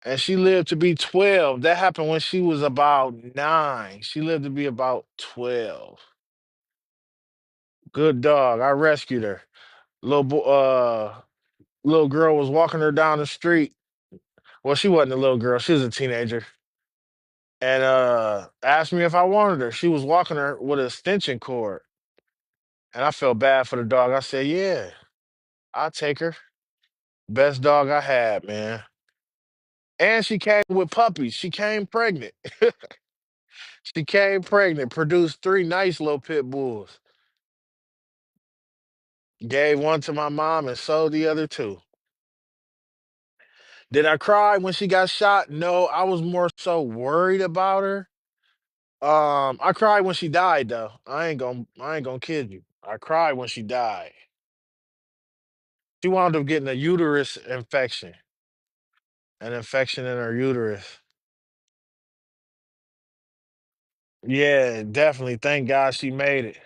And she lived to be 12. That happened when she was about 9. She lived to be about 12. Good dog. I rescued her. Little girl was walking her down the street. Well, she wasn't a little girl. She was a teenager. And asked me if I wanted her. She was walking her with an extension cord. And I felt bad for the dog. I said, "Yeah, I'll take her." Best dog I had, man. And she came with puppies. She came pregnant. She came pregnant, produced three nice little pit bulls. Gave one to my mom and sold the other two. Did I cry when she got shot? No, I was more so worried about her. I cried when she died though. I ain't gonna kid you. I cried when she died. She wound up getting a uterus infection, an infection in her uterus. Yeah, definitely. Thank God she made it.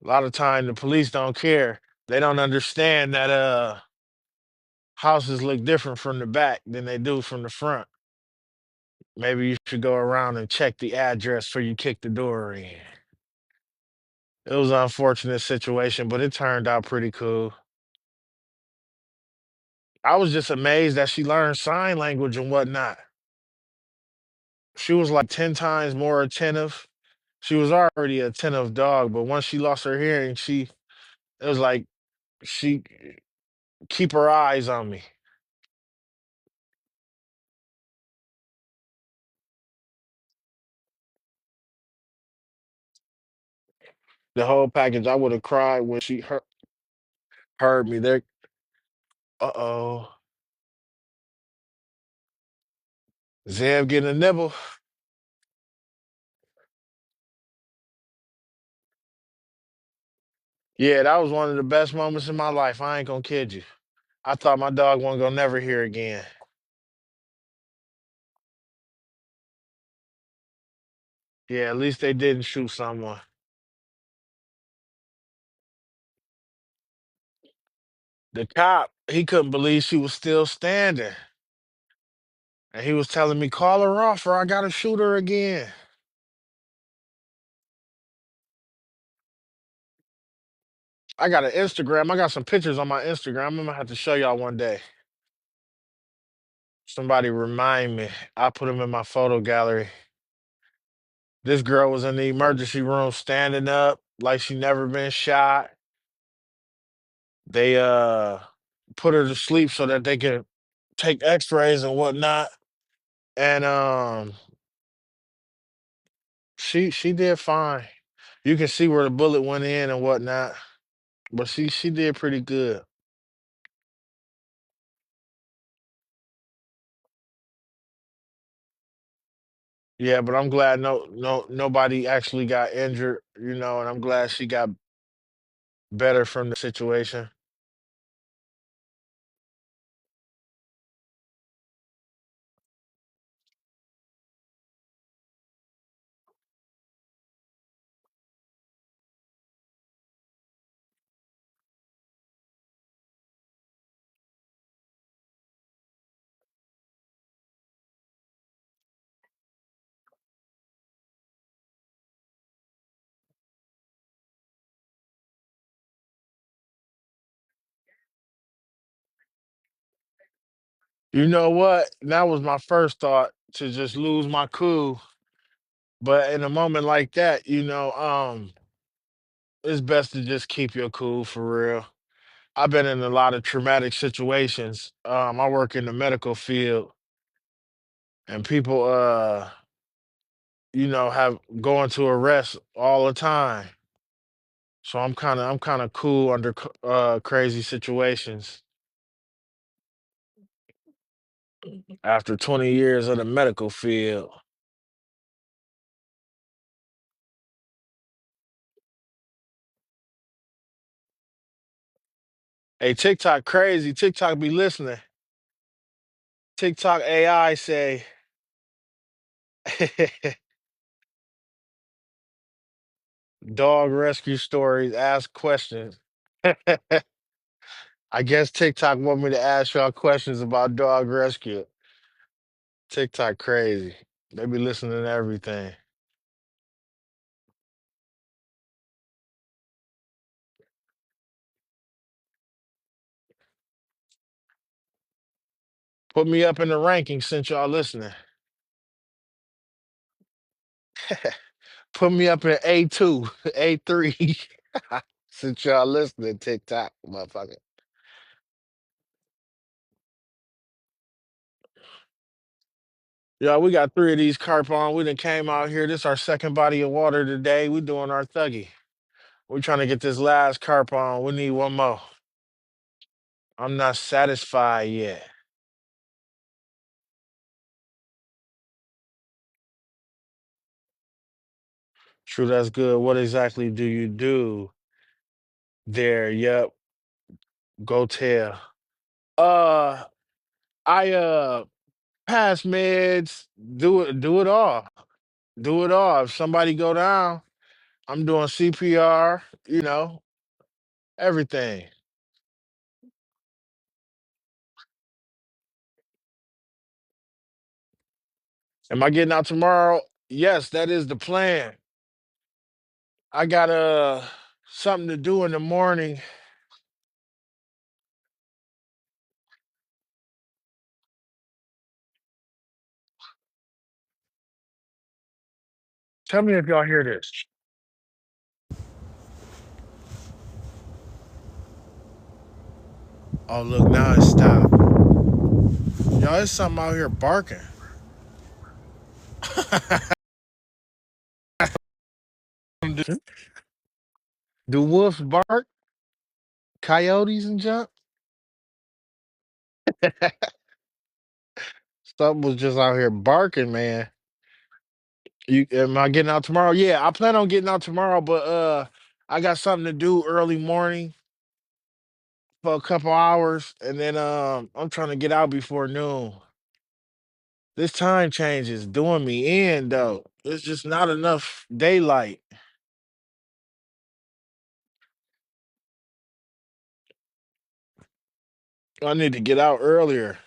A lot of time the police don't care. They don't understand that houses look different from the back than they do from the front. Maybe you should go around and check the address before you kick the door in. It was an unfortunate situation, but it turned out pretty cool. I was just amazed that she learned sign language and whatnot. She was like 10 times more attentive. She was already a attentive dog, but once she lost her hearing, it was like she keep her eyes on me. The whole package. I would have cried when she heard me. There. Uh-oh. Zev getting a nibble. Yeah, that was one of the best moments in my life. I ain't gonna kid you. I thought my dog wasn't gonna never hear again. Yeah, at least they didn't shoot someone. The cop, he couldn't believe she was still standing. And he was telling me, call her off or I gotta shoot her again. I got an Instagram. I got some pictures on my Instagram. I'm gonna have to show y'all one day. Somebody remind me. I put them in my photo gallery. This girl was in the emergency room standing up like she never been shot. They put her to sleep so that they could take x-rays and whatnot. And she did fine. You can see where the bullet went in and whatnot. But she did pretty good. Yeah, but I'm glad nobody actually got injured, and I'm glad she got better from the situation. You know what? That was my first thought to just lose my cool. But in a moment like that, it's best to just keep your cool for real. I've been in a lot of traumatic situations. I work in the medical field and people have going to arrest all the time. So I'm kind of cool under crazy situations after 20 years of the medical field. Hey, TikTok crazy. TikTok be listening. TikTok AI say dog rescue stories, ask questions. I guess TikTok want me to ask y'all questions about dog rescue. TikTok crazy. They be listening to everything. Put me up in the rankings since y'all listening. Put me up in A2, A3 since y'all listening, TikTok, motherfucker. Y'all, we got three of these carp on. We done came out here. This our second body of water today. We doing our thuggy. We trying to get this last carp on. We need one more. I'm not satisfied yet. True, that's good. What exactly do you do there? Yep, go tell. Uh, I pass meds, do it all. Do it all. If somebody go down, I'm doing CPR, everything. Am I getting out tomorrow? Yes, that is the plan. I got something to do in the morning. Tell me if y'all hear this. Oh, look, now it stopped. Y'all, it's something out here barking. Do wolves bark? Coyotes and junk? Something was just out here barking, man. You am I getting out tomorrow? Yeah, I plan on getting out tomorrow, but I got something to do early morning for a couple hours, and then I'm trying to get out before noon. This time change is doing me in though. It's just not enough daylight. I need to get out earlier.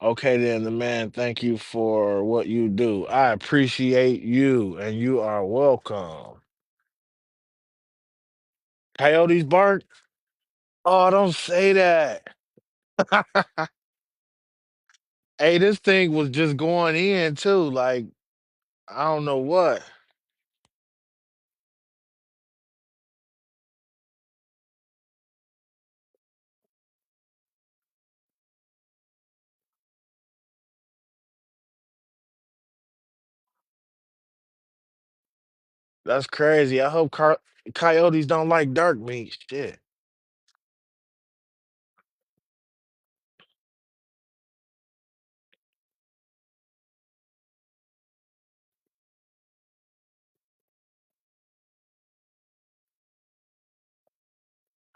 Okay, then, the man. Thank you for what you do. I appreciate you, and you are welcome. Coyotes bark? Oh, don't say that. Hey, this thing was just going in too. Like, I don't know what. That's crazy. I hope coyotes don't like dark meat. Shit.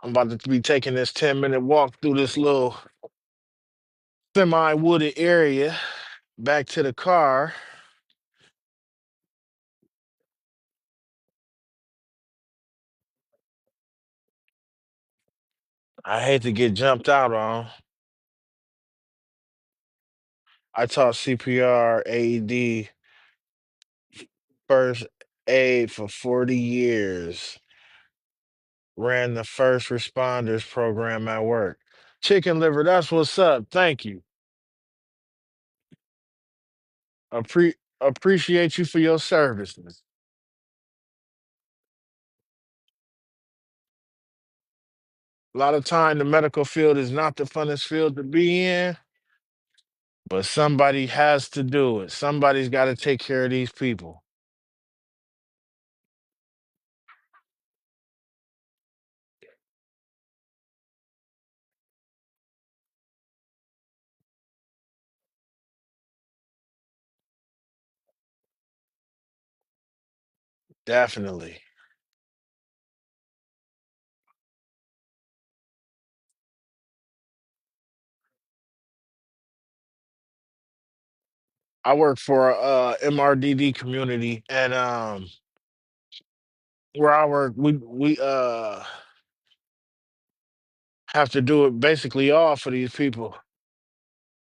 I'm about to be taking this 10-minute walk through this little semi-wooded area back to the car. I hate to get jumped out on. I taught CPR, AED, first aid for 40 years. Ran the first responders program at work. Chicken liver, that's what's up. Thank you. Appreciate you for your services. A lot of time, the medical field is not the funnest field to be in, but somebody has to do it. Somebody's got to take care of these people. Definitely. I work for a MRDD community, and where I work, we have to do it basically all for these people.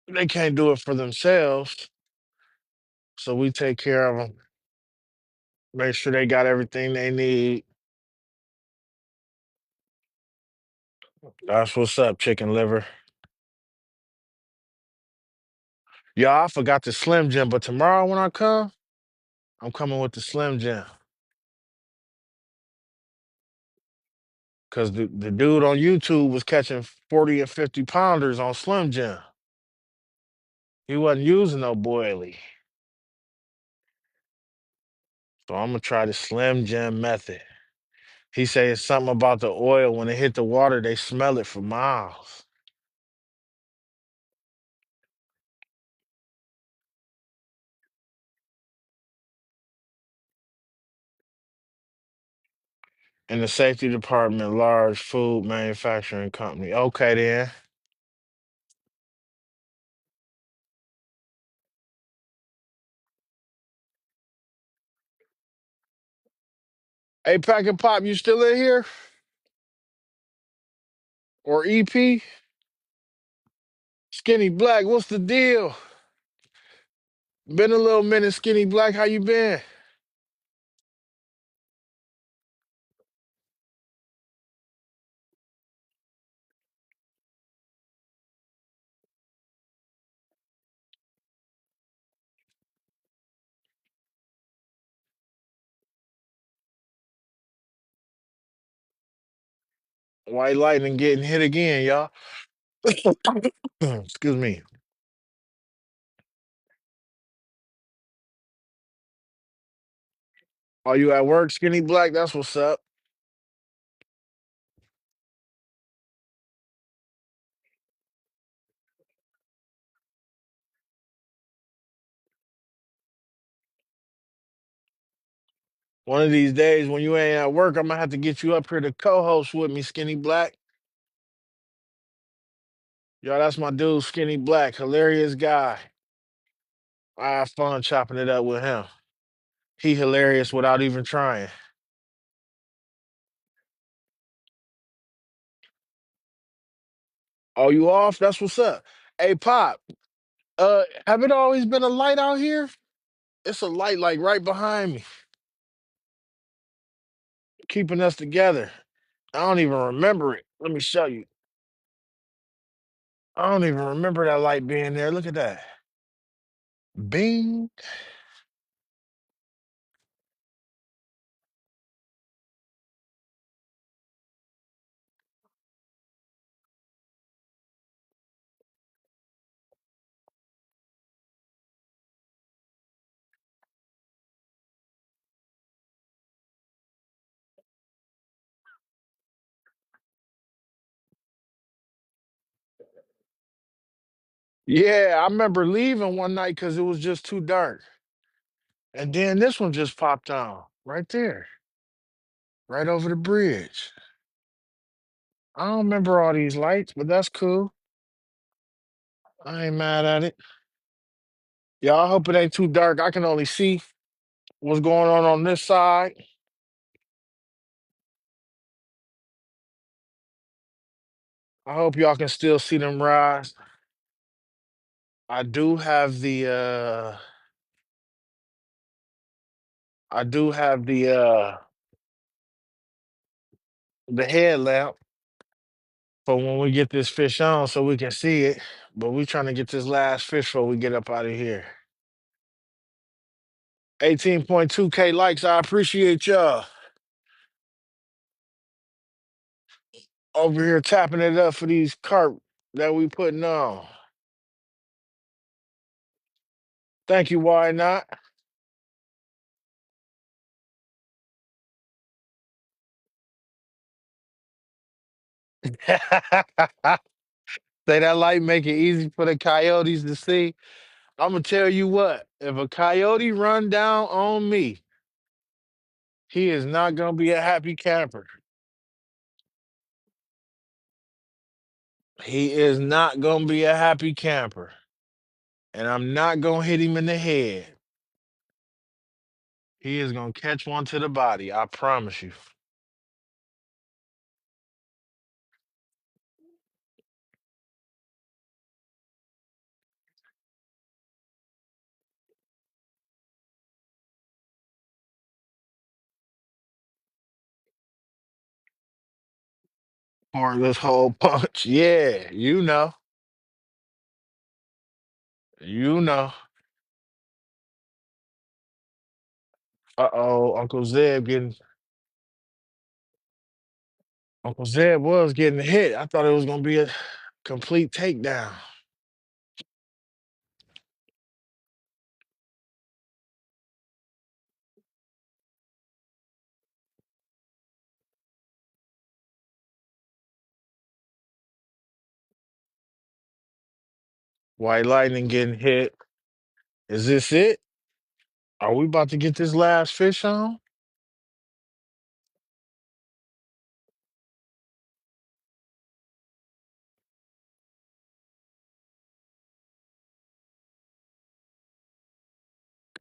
They can't do it for themselves, so we take care of them, make sure they got everything they need. That's what's up, chicken liver. Y'all, I forgot the Slim Jim, but tomorrow when I come, I'm coming with the Slim Jim. Cause the dude on YouTube was catching 40 and 50 pounders on Slim Jim. He wasn't using no boilie. So I'm gonna try the Slim Jim method. He says something about the oil when it hit the water, they smell it for miles. In the safety department, large food manufacturing company. Okay then. Hey, Pack and Pop, you still in here? Or EP? Skinny Black, what's the deal? Been a little minute, Skinny Black. How you been? White Lightning getting hit again, y'all. Excuse me. Are you at work, Skinny Black? That's what's up. One of these days when you ain't at work, I'm gonna have to get you up here to co-host with me, Skinny Black. Yo, that's my dude, Skinny Black. Hilarious guy. I have fun chopping it up with him. He hilarious without even trying. Oh, you off? That's what's up. Hey, Pop. Have it always been a light out here? It's a light like right behind me, keeping us together. I don't even remember it. Let me show you. I don't even remember that light being there. Look at that. Bing. Yeah, I remember leaving one night because it was just too dark. And then this one just popped on right there, right over the bridge. I don't remember all these lights, but that's cool. I ain't mad at it. Yeah, I hope it ain't too dark. I can only see what's going on this side. I hope y'all can still see them rise. I do have the headlamp for when we get this fish on so we can see it. But we trying to get this last fish before we get up out of here. 18.2K likes. I appreciate y'all over here tapping it up for these carp that we putting on. Thank you, why not? Say that light make it easy for the coyotes to see. I'm gonna tell you what, if a coyote run down on me, he is not gonna be a happy camper. He is not gonna be a happy camper. And I'm not gonna hit him in the head. He is gonna catch one to the body. I promise you. Or this whole punch. Yeah, you know. You know. Uh-oh, Uncle Zeb was getting hit. I thought it was gonna be a complete takedown. White Lightning getting hit. Is this it? Are we about to get this last fish on?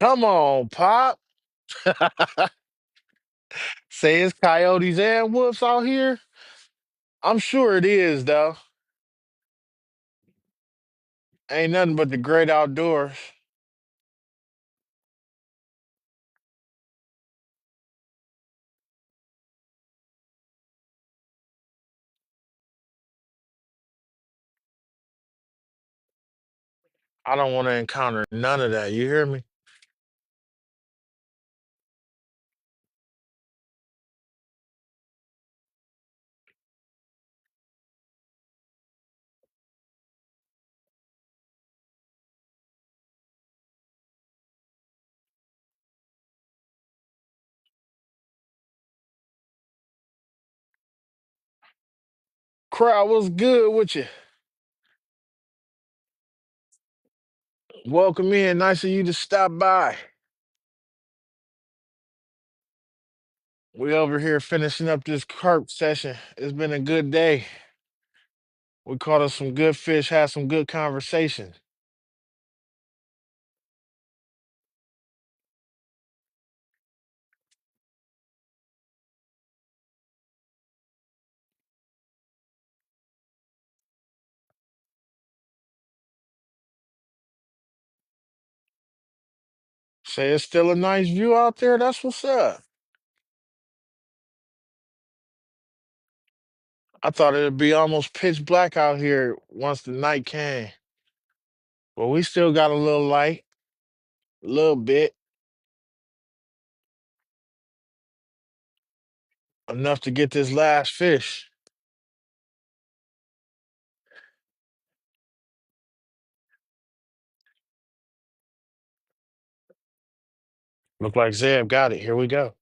Come on, Pop. Say it's coyotes and wolves out here. I'm sure it is, though. Ain't nothing but the great outdoors. I don't want to encounter none of that. You hear me? Crowd, what's good with you? Welcome in. Nice of you to stop by. We over here finishing up this carp session. It's been a good day. We caught us some good fish, had some good conversation. Say it's still a nice view out there. That's what's up. I thought it'd be almost pitch black out here once the night came. But we still got a little light, a little bit, enough to get this last fish. Look like Zeb got it. Here we go.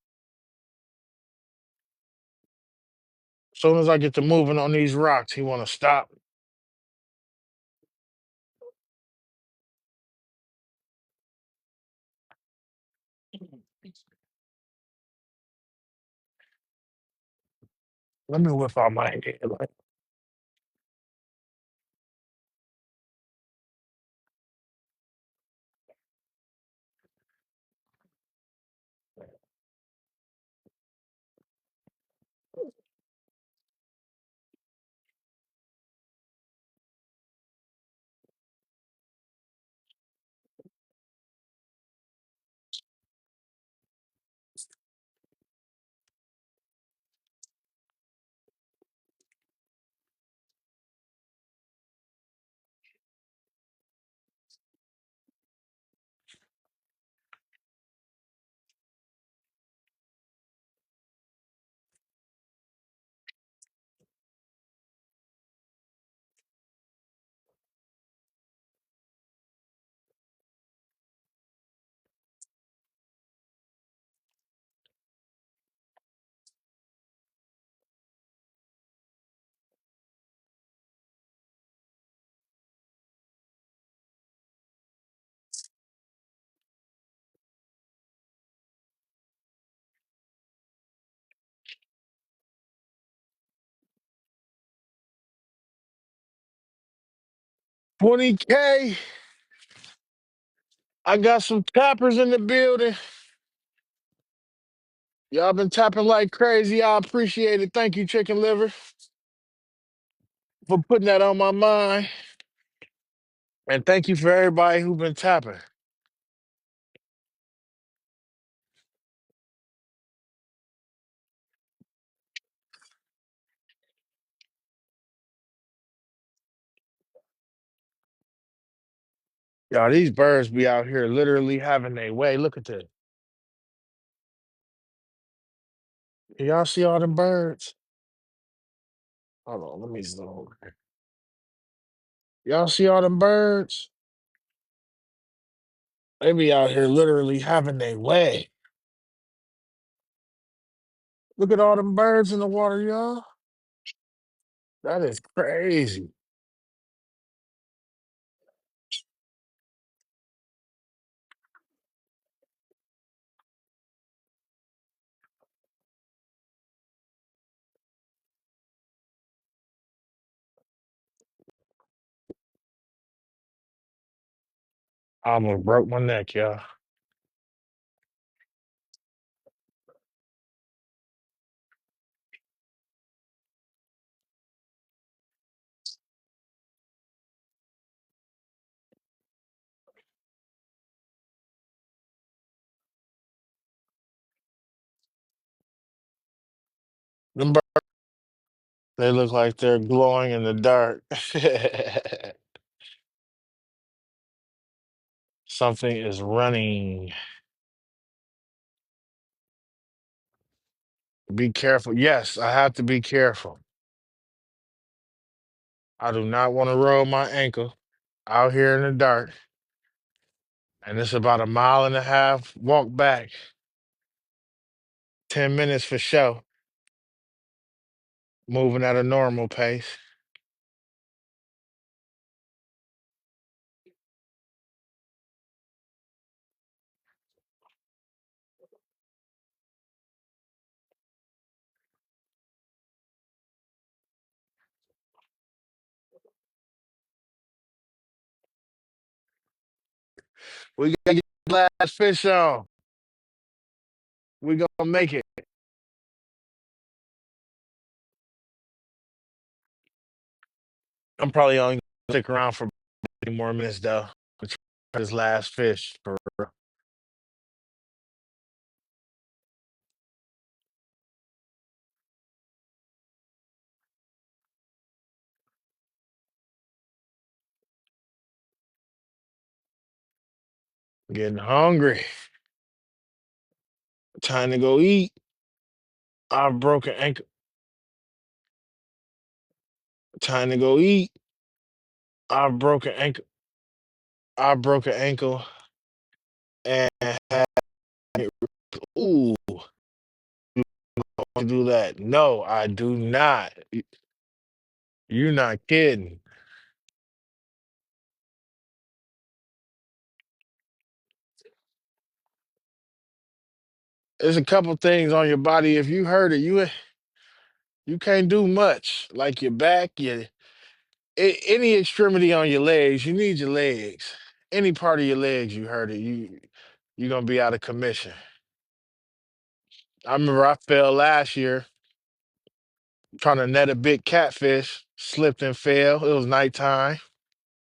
As soon as I get to moving on these rocks, he want to stop. Let me whip out my head. Like, 20K. I got some tappers in the building. Y'all been tapping like crazy. I appreciate it. Thank you, Chicken Liver, for putting that on my mind. And thank you for everybody who been tapping. Y'all, these birds be out here literally having their way. Look at this. Y'all see all them birds? Hold on, let me zoom. Y'all see all them birds? They be out here literally having their way. Look at all them birds in the water, y'all. That is crazy. I almost broke my neck, y'all. Them they look like they're glowing in the dark. Something is running. Be careful. Yes, I have to be careful. I do not want to roll my ankle out here in the dark. And it's about a mile and a half walk back, 10 minutes for show, moving at a normal pace. We gotta get the last fish on. We gonna make it. I'm probably only gonna stick around for 30 more minutes though. This last fish for real. Getting hungry. Time to go eat. I've broken ankle. Time to go eat. I've broken ankle. I broke an ankle and had it. Ooh, to do that. No, I do not. You're not kidding. There's a couple things on your body. If you hurt it, you can't do much. Like your back, any extremity on your legs. You need your legs. Any part of your legs you hurt it, you're gonna be out of commission. I remember I fell last year trying to net a big catfish, slipped and fell. It was nighttime,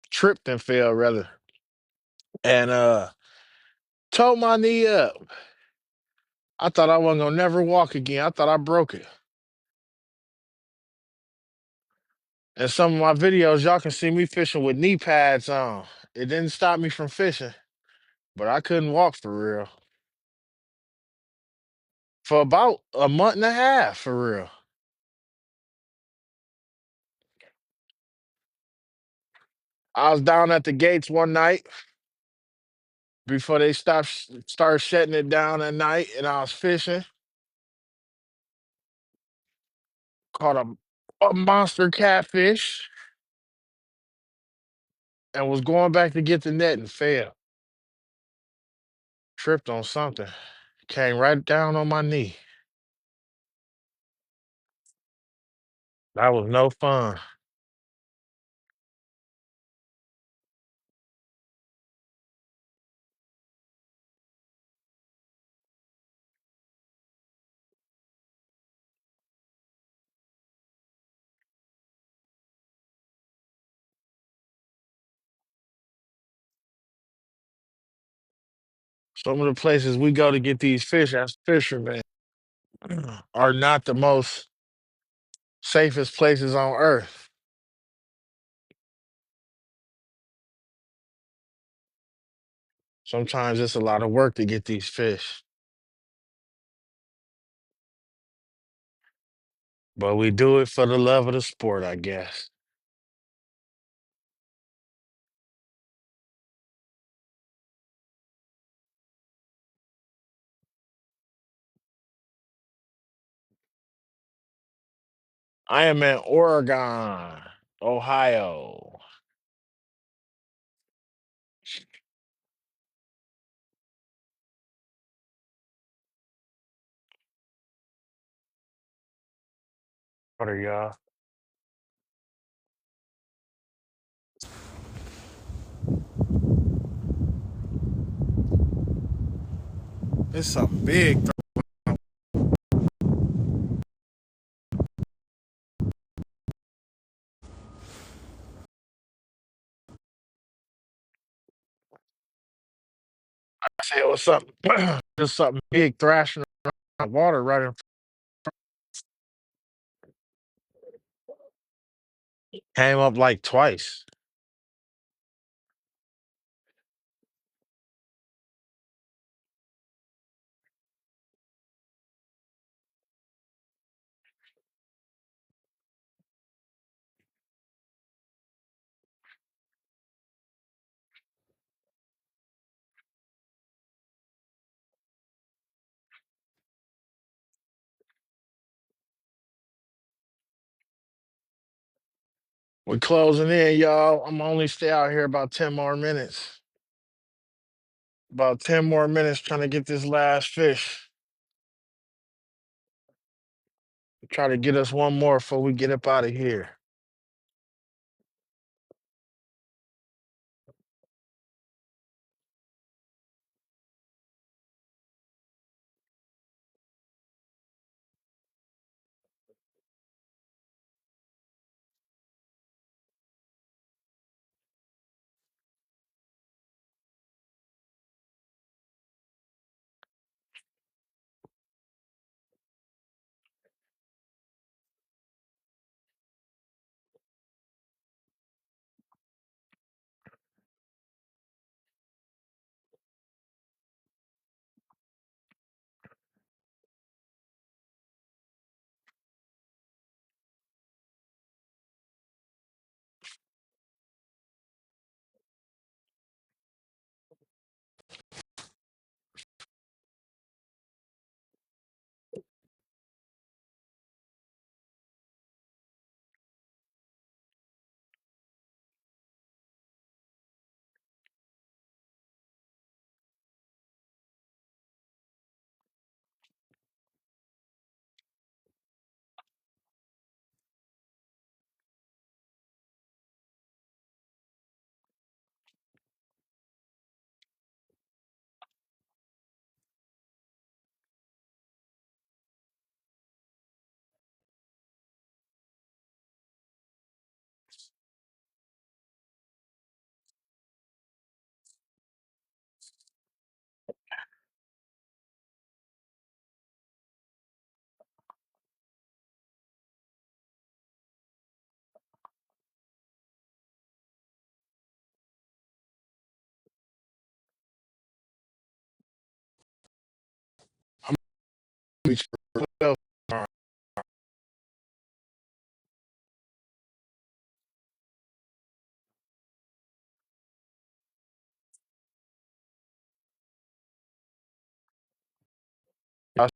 tripped and fell rather, and tore my knee up. I thought I wasn't gonna never walk again. I thought I broke it. And some of my videos, y'all can see me fishing with knee pads on. It didn't stop me from fishing, but I couldn't walk for real for about a month and a half for real. I was down at the gates one night before they start shutting it down at night, and I was fishing. Caught a monster catfish and was going back to get the net and fell. Tripped on something. Came right down on my knee. That was no fun. Some of the places we go to get these fish as fishermen are not the most safest places on earth. Sometimes it's a lot of work to get these fish, but we do it for the love of the sport, I guess. I am in Oregon, Ohio. What are y'all? It's something big. I said it was something, just something big thrashing around the water right in front. Came up like twice. We're closing in, y'all. I'm only stay out here about 10 more minutes. About 10 more minutes trying to get this last fish. Try to get us one more before we get up out of here.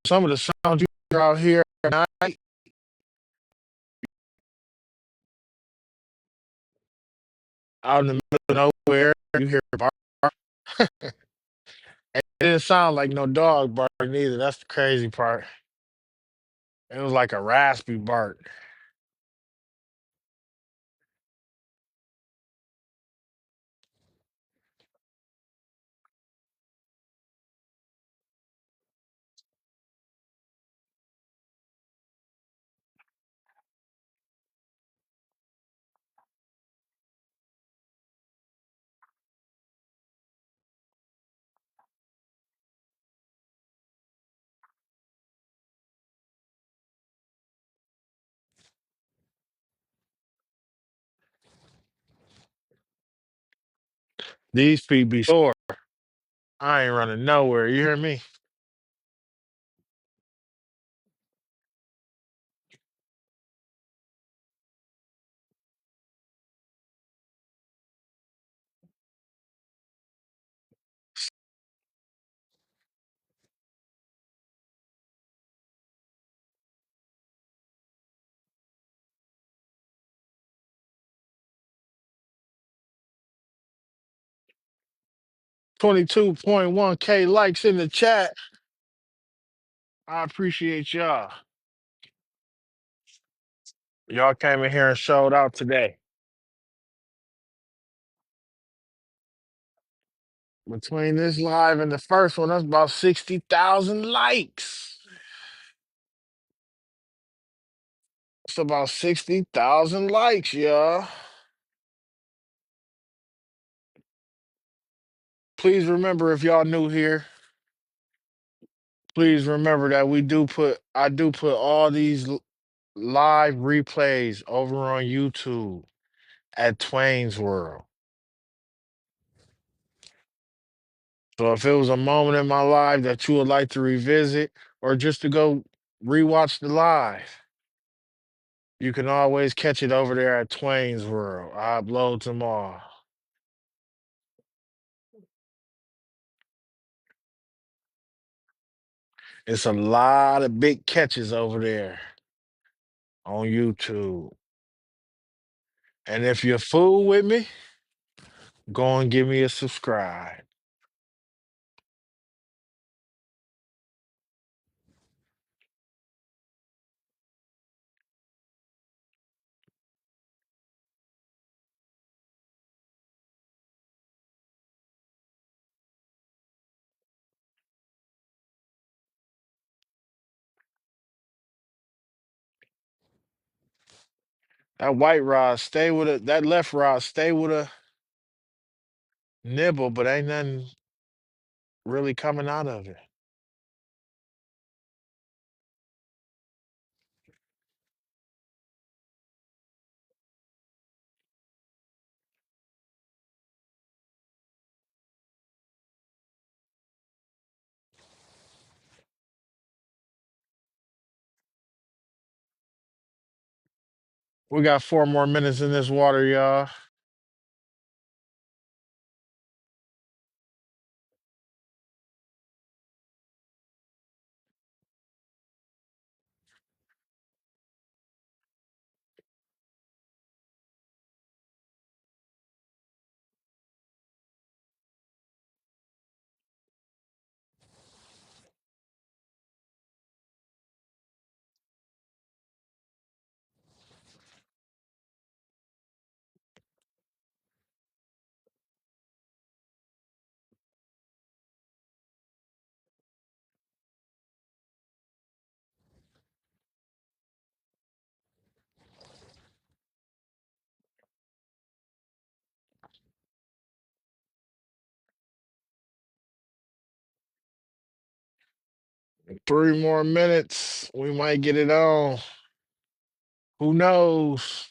Some of the sounds you hear out here at night, out in the middle of nowhere, you hear bark. It didn't sound like no dog barking either. That's the crazy part. It was like a raspy bark. These feet be sore. I ain't running nowhere. You hear me? 22.1K likes in the chat. I appreciate y'all. Y'all came in here and showed out today. Between this live and the first one, that's about 60,000 likes. It's about 60,000 likes, y'all. Please remember, if y'all new here, please remember that I do put all these live replays over on YouTube at Twain's World. So if it was a moment in my life that you would like to revisit or just to go rewatch the live, you can always catch it over there at Twain's World. I upload them all. It's a lot of big catches over there on YouTube. And if you're fool with me, go and give me a subscribe. That white rod stay with it. That left rod stay with a nibble, but ain't nothing really coming out of it. We got 4 more minutes in this water, y'all. In 3 more minutes. We might get it on. Who knows?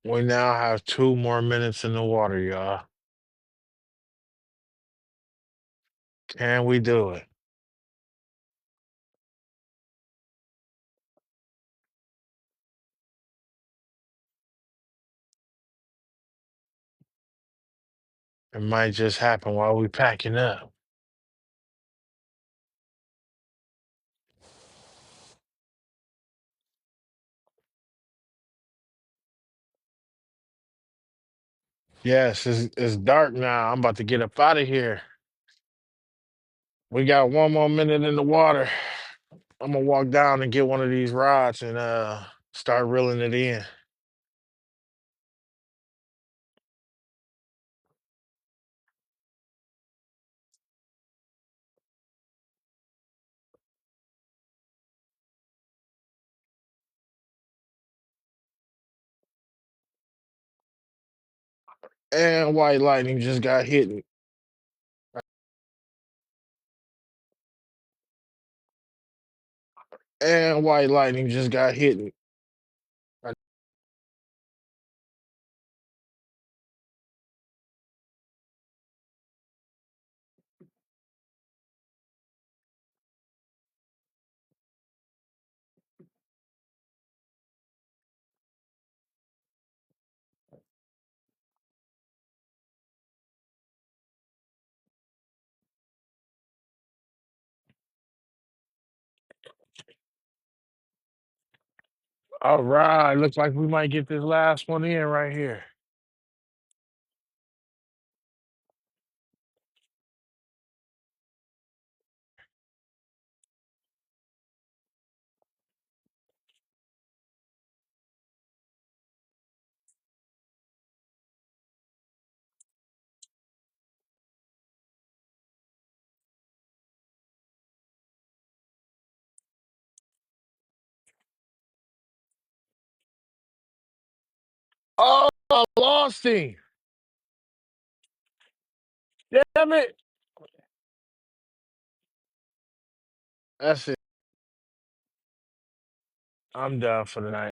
We now have 2 more minutes in the water, y'all. Can we do it? It might just happen while we packing up. Yes, it's dark now. I'm about to get up out of here. We got 1 more minute in the water. I'm gonna walk down and get one of these rods and start reeling it in. And white lightning just got hit. And white lightning just got hit. All right, looks like we might get this last one in right here. I lost him. Damn it. That's it. I'm done for the night.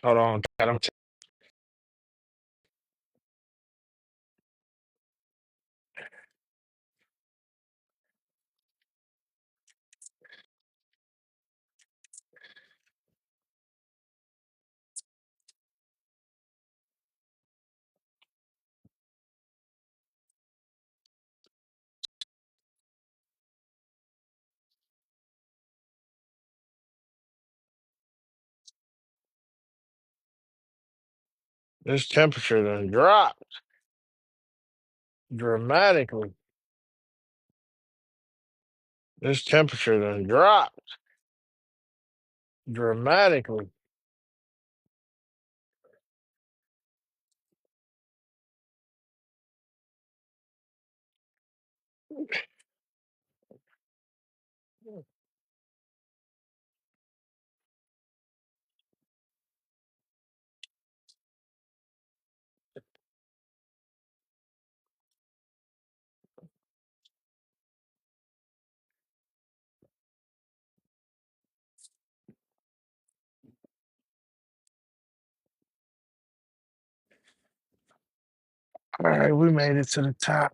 Hold on. God, this temperature done dropped dramatically. This temperature done dropped dramatically. All right, we made it to the top.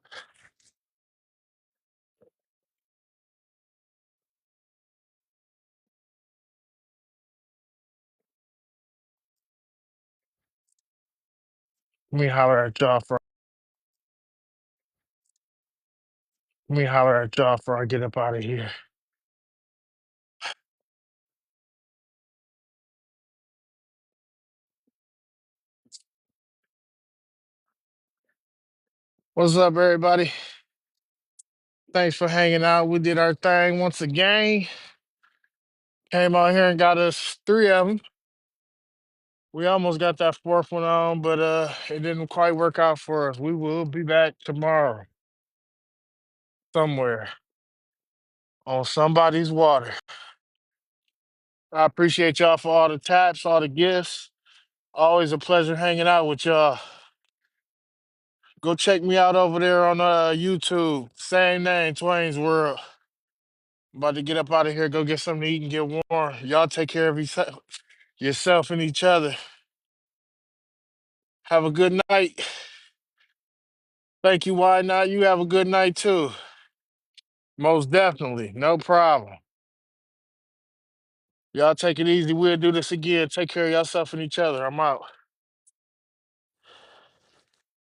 Let me holler at y'all for Let me holler at y'all before I get up out of here. What's up, everybody? Thanks for hanging out. We did our thing once again. Came out here and got us three of them. We almost got that fourth one on, but it didn't quite work out for us. We will be back tomorrow somewhere on somebody's water. I appreciate y'all for all the taps, all the gifts. Always a pleasure hanging out with y'all. Go check me out over there on YouTube. Same name, Twain's World. About to get up out of here, go get something to eat and get warm. Y'all take care of yourself and each other. Have a good night. Thank you, Why Not? You have a good night too. Most definitely. No problem. Y'all take it easy. We'll do this again. Take care of yourself and each other. I'm out.